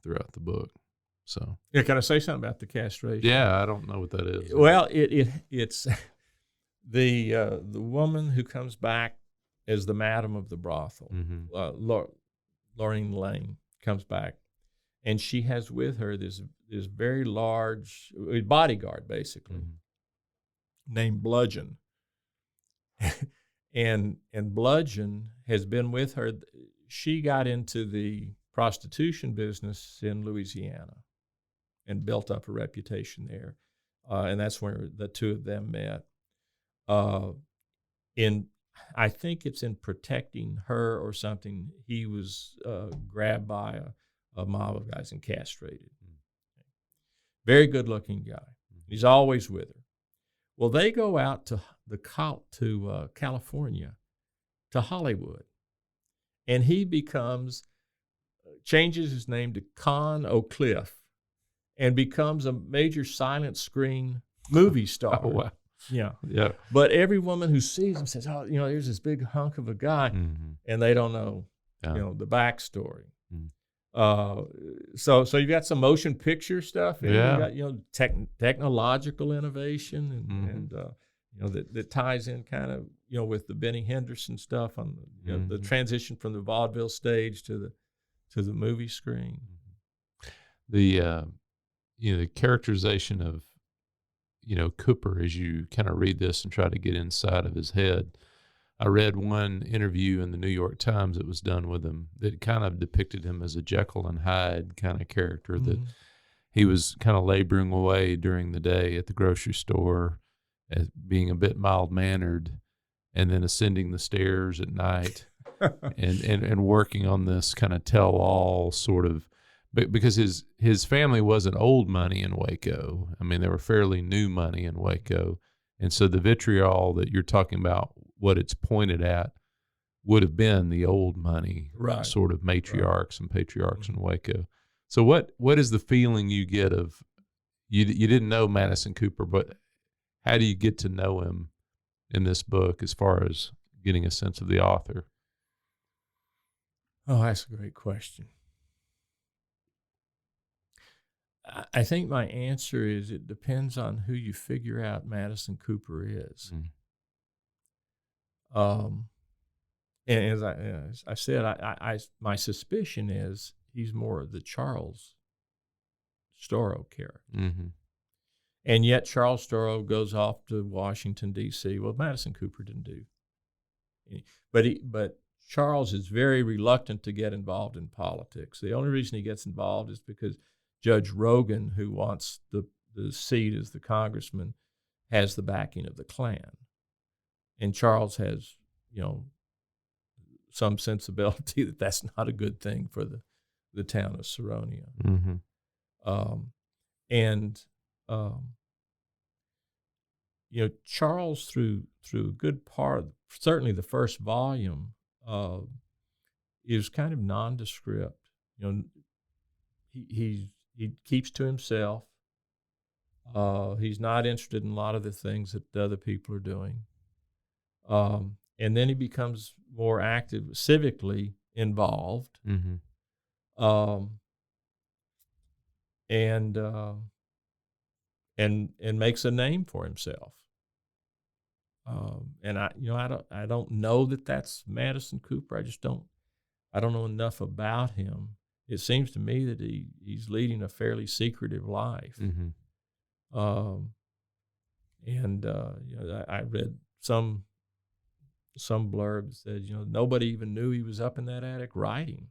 throughout the book. So yeah, can I say something about the castration? Yeah, I don't know what that is. Well, it's the woman who comes back as the madam of the brothel, mm-hmm. Lorraine Lane, comes back, and she has with her this very large bodyguard, basically, mm-hmm. named Bludgeon, and Bludgeon has been with her. She got into the prostitution business in Louisiana and built up a reputation there. And that's where the two of them met. I think it's in protecting her or something, he was grabbed by a mob of guys and castrated. Very good-looking guy. He's always with her. Well, they go out to California, to Hollywood, and he changes his name to Con O'Cliff, and becomes a major silent screen movie star. Oh, wow. Yeah. Yeah. But every woman who sees him says, oh, there's this big hunk of a guy, mm-hmm. and they don't know, the backstory. Mm-hmm. So you've got some motion picture stuff, and you've got, technological innovation, and mm-hmm. that ties in kind of, with the Benny Henderson stuff on mm-hmm. the transition from the vaudeville stage to the movie screen. The the characterization of Cooper, as you kind of read this and try to get inside of his head. I read one interview in the New York Times that was done with him that kind of depicted him as a Jekyll and Hyde kind of character, mm-hmm. that he was kind of laboring away during the day at the grocery store, as being a bit mild-mannered, and then ascending the stairs at night and working on this kind of tell-all sort of, because his family wasn't old money in Waco. I mean, they were fairly new money in Waco. And so the vitriol that you're talking about, what it's pointed at, would have been the old money sort of matriarchs and patriarchs in Waco. So what is the feeling you get of, you didn't know Madison Cooper, but how do you get to know him in this book as far as getting a sense of the author? Oh, that's a great question. I think my answer is it depends on who you figure out Madison Cooper is. Mm. And as I said, I my suspicion is he's more of the Charles Storrow character. Mm-hmm. And yet Charles Storrow goes off to Washington, D.C. Well, Madison Cooper didn't do. But Charles is very reluctant to get involved in politics. The only reason he gets involved is because Judge Rogan, who wants the the seat as the congressman has the backing of the Klan, and Charles has, some sensibility that that's not a good thing for the town of Sironia. Charles, through a good part, certainly the first volume, is kind of nondescript. He keeps to himself. He's not interested in a lot of the things that the other people are doing. And then he becomes more active, civically involved, and makes a name for himself. And I don't know that that's Madison Cooper. I don't know enough about him. It seems to me that he's leading a fairly secretive life. I read some blurb that said, nobody even knew he was up in that attic writing.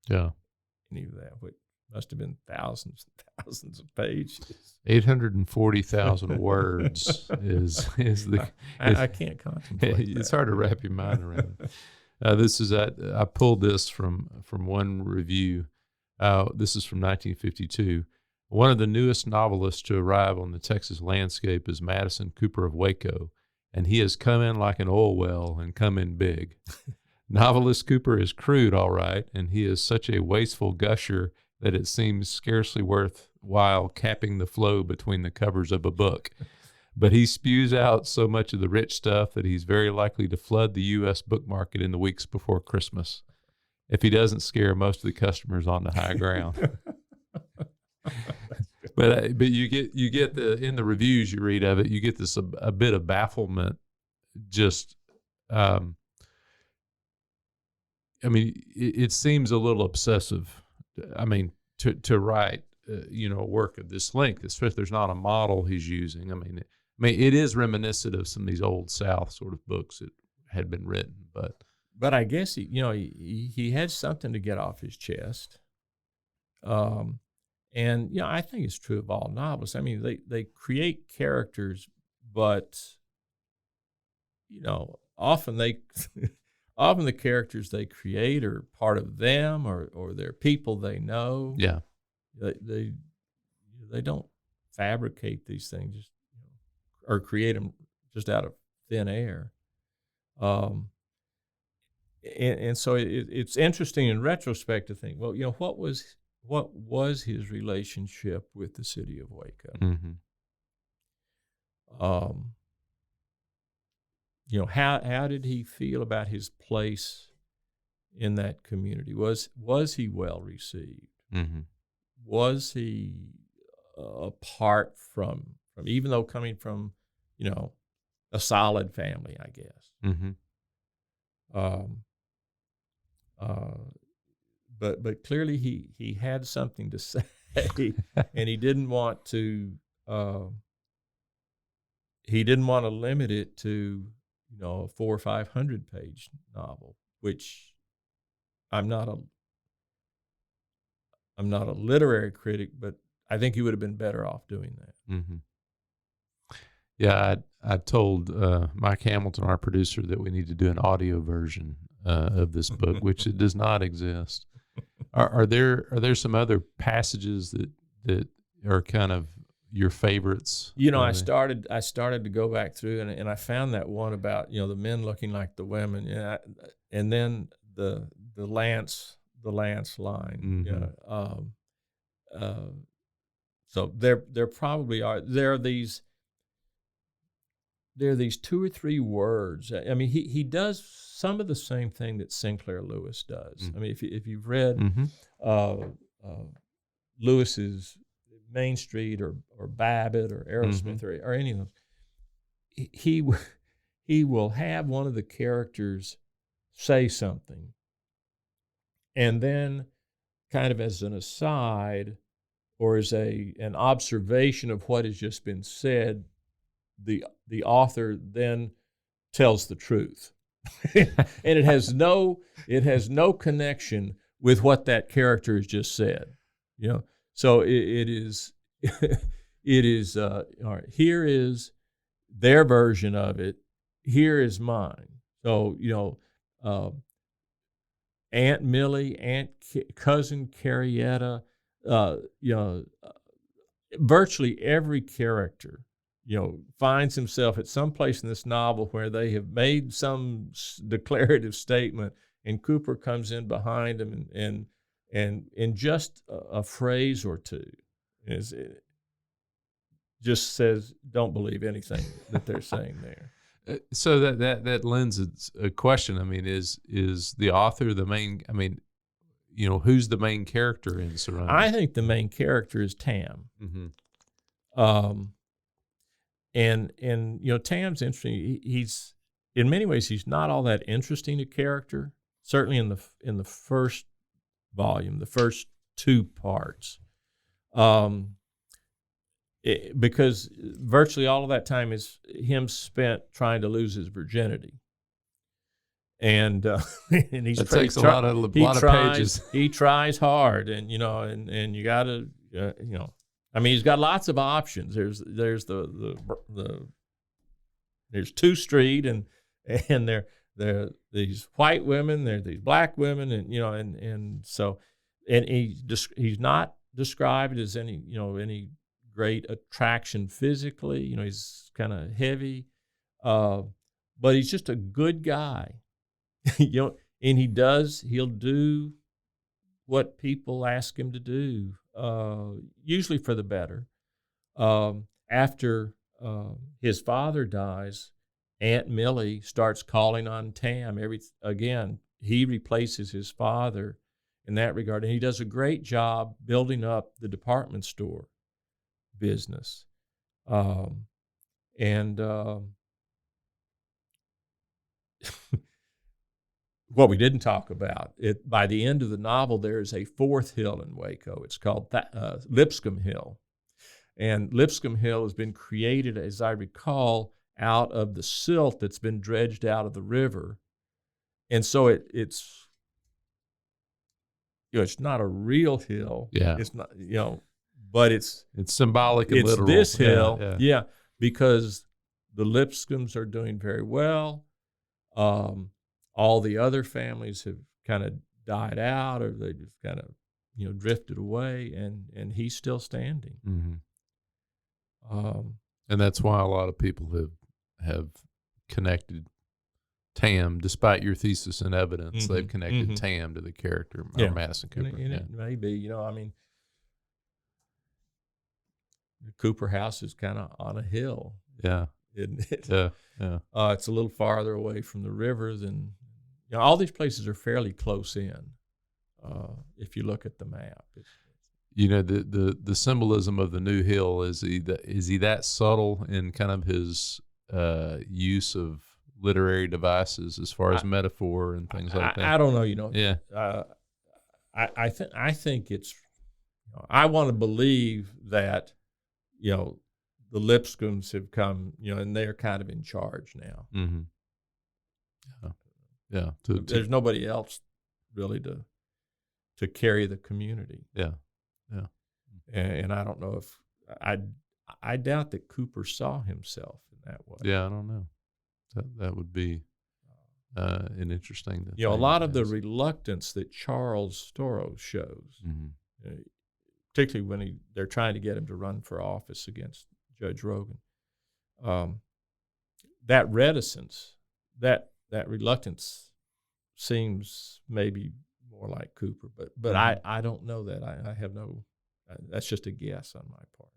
Yeah. Any of that, which must have been thousands and thousands of pages. 840,000 words is the. I can't contemplate It's that. hard to wrap your mind around. I pulled this from one review. This is from 1952. One of the newest novelists to arrive on the Texas landscape is Madison Cooper of Waco, and he has come in like an oil well and come in big. Novelist Cooper is crude, all right, and he is such a wasteful gusher that it seems scarcely worthwhile capping the flow between the covers of a book. But he spews out so much of the rich stuff that he's very likely to flood the U.S. book market in the weeks before Christmas, if he doesn't scare most of the customers on the high ground. But you get in the reviews you read of it, you get this a bit of bafflement. Just, it seems a little obsessive. To write, a work of this length, especially if there's not a model he's using. It is reminiscent of some of these old South sort of books that had been written, but I guess he had something to get off his chest. And I think it's true of all novelists. They create characters, but often often the characters they create are part of them or they're people they know. Yeah, they don't fabricate these things or create them just out of thin air. And so it's interesting in retrospect to think, well, what was his relationship with the city of Waco? How did he feel about his place in that community? Was he well received? Was he apart from even though coming from a solid family, I guess. But clearly he had something to say, and he didn't want to limit it to a 400 or 500 page novel, which I'm not a literary critic, but I think he would have been better off doing that. Yeah, I told Mike Hamilton, our producer, that we need to do an audio version of this book, which it does not exist. Are there some other passages that are kind of your favorites? I started to go back through and I found that one about the men looking like the women, and then the Lance line. So there probably are these 2 or 3 words. He does some of the same thing that Sinclair Lewis does. If you've read Lewis's Main Street or Babbitt or Aerosmith or any of those, he will have one of the characters say something, and then kind of as an aside or as an observation of what has just been said, the author then tells the truth. And it has no connection with what that character has just said. So it is it is, all right, here is their version of it. Here is mine. So, Aunt Millie, cousin Carrietta, virtually every character, finds himself at some place in this novel where they have made some declarative statement, and Cooper comes in behind him and in just a phrase or two, just says, "Don't believe anything that they're saying there." So that lends a question. I mean, is the author the main? I mean, who's the main character in Sironia? I think the main character is Tam. Mm-hmm. And Tam's interesting. He's in many ways he's not all that interesting a character. Certainly in the first volume, the first two parts, because virtually all of that time is him spent trying to lose his virginity. And and that takes a lot of pages. He tries hard, and you got to I mean, he's got lots of options. There's there's 2 Street, and there these white women, there these black women, and so he's not described as any great attraction physically. He's kind of heavy, but he's just a good guy. And he'll do what people ask him to do, usually for the better. After his father dies, Aunt Millie starts calling on Tam. Again, he replaces his father in that regard, and he does a great job building up the department store business. What we didn't talk about, by the end of the novel, there is a 4th hill in Waco. It's called Lipscomb Hill. And Lipscomb Hill has been created, as I recall, out of the silt that's been dredged out of the river. And so it's not a real hill. Yeah. It's not, but it's symbolic and literal. It's this hill, yeah, because the Lipscombs are doing very well. All the other families have kind of died out, or they just kind of, drifted away, and he's still standing. Mm-hmm. And that's why a lot of people have connected Tam, despite your thesis and evidence. Mm-hmm. They've connected Mm-hmm. Tam to the character of Madison Cooper. And it may be, I mean, the Cooper house is kind of on a hill. Yeah. Isn't it? Yeah. Yeah. It's a little farther away from the river than, all these places are fairly close in. If you look at the map, the symbolism of the new hill, is he that subtle in kind of his use of literary devices as far as metaphor and things like that? I don't know. Yeah. I think it's. I want to believe that, the Lipscombs have come, and they're kind of in charge now. Mm-hmm. Yeah. There's nobody else really to carry the community. Yeah. Yeah. And I don't know if I doubt that Cooper saw himself in that way. Yeah, I don't know. That would be an interesting thing. A lot of the reluctance that Charles Storrow shows, mm-hmm. Particularly when they're trying to get him to run for office against Judge Rogan, that reticence, that reluctance seems maybe more like Cooper, but mm-hmm. I don't know that. I have no. That's just a guess on my part.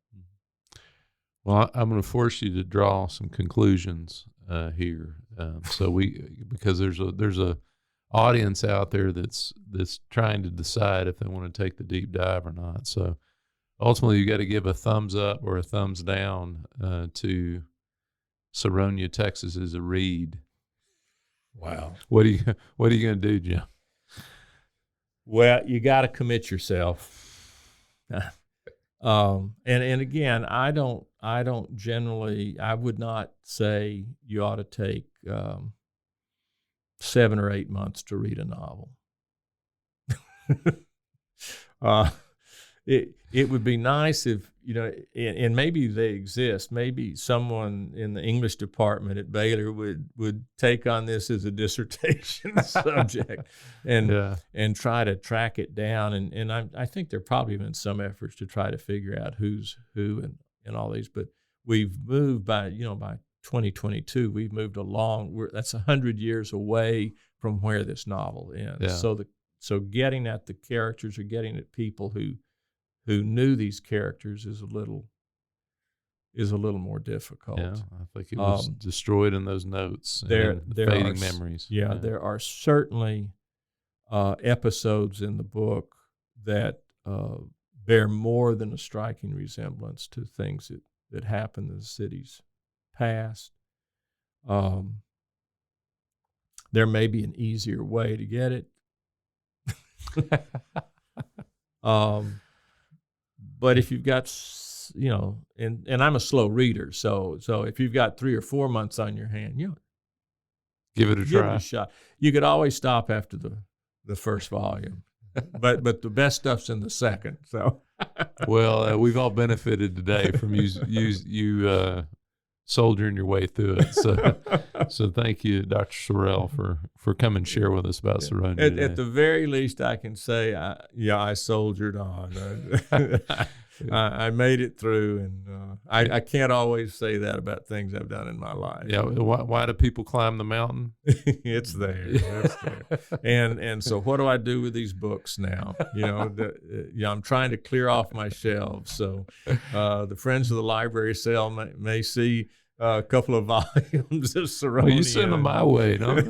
Well, I'm going to force you to draw some conclusions here. Because there's a audience out there that's trying to decide if they want to take the deep dive or not. So ultimately, you got to give a thumbs up or a thumbs down to Sironia, Texas as a read. Wow. What are you going to do, Jim? Well, you got to commit yourself. And again, I don't generally. I would not say you ought to take 7 or 8 months to read a novel. It would be nice if and maybe they exist. Maybe someone in the English department at Baylor would take on this as a dissertation subject and try to track it down. And I think there probably been some efforts to try to figure out who's who and all these. But we've moved by 2022. We've moved along. That's 100 years away from where this novel ends. Yeah. So getting at the characters or getting at people who knew these characters is a little more difficult. Yeah, I think it was destroyed in those notes. There fading are memories. Yeah, there are certainly episodes in the book that bear more than a striking resemblance to things that happened in the city's past. There may be an easier way to get it. But if you've got, and I'm a slow reader, so if you've got 3 or 4 months on your hand, give it a try. Give it a shot. You could always stop after the first volume, but the best stuff's in the second. So, well, we've all benefited today from you soldiering your way through it. So thank you, Dr. SoRelle, for coming and share with us about Sironia. At the very least, I can say, I soldiered on. I made it through, and I can't always say that about things I've done in my life. Yeah, why do people climb the mountain? It's there. It's there. And so what do I do with these books now? I'm trying to clear off my shelves. So the Friends of the Library sale may see a couple of volumes of Sironia. Well, you send them my way. Don't give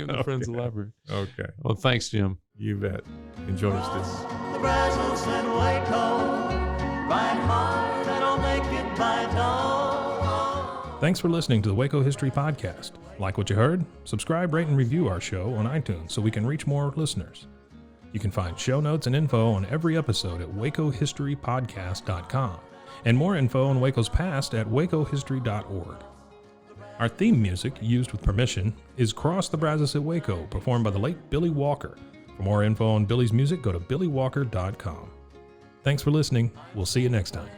the Friends of the Library. Okay. Well, thanks, Jim. You bet. Enjoy this. The Brazos and Waco, ride hard and I'll make it by dawn. Thanks for listening to the Waco History Podcast. Like what you heard? Subscribe, rate, and review our show on iTunes so we can reach more listeners. You can find show notes and info on every episode at wacohistorypodcast.com. and more info on Waco's past at wacohistory.org. Our theme music, used with permission, is Cross the Brazos at Waco, performed by the late Billy Walker. For more info on Billy's music, go to billywalker.com. Thanks for listening. We'll see you next time.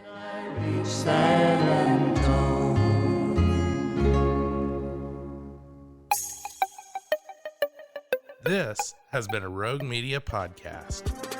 This has been a Rogue Media podcast.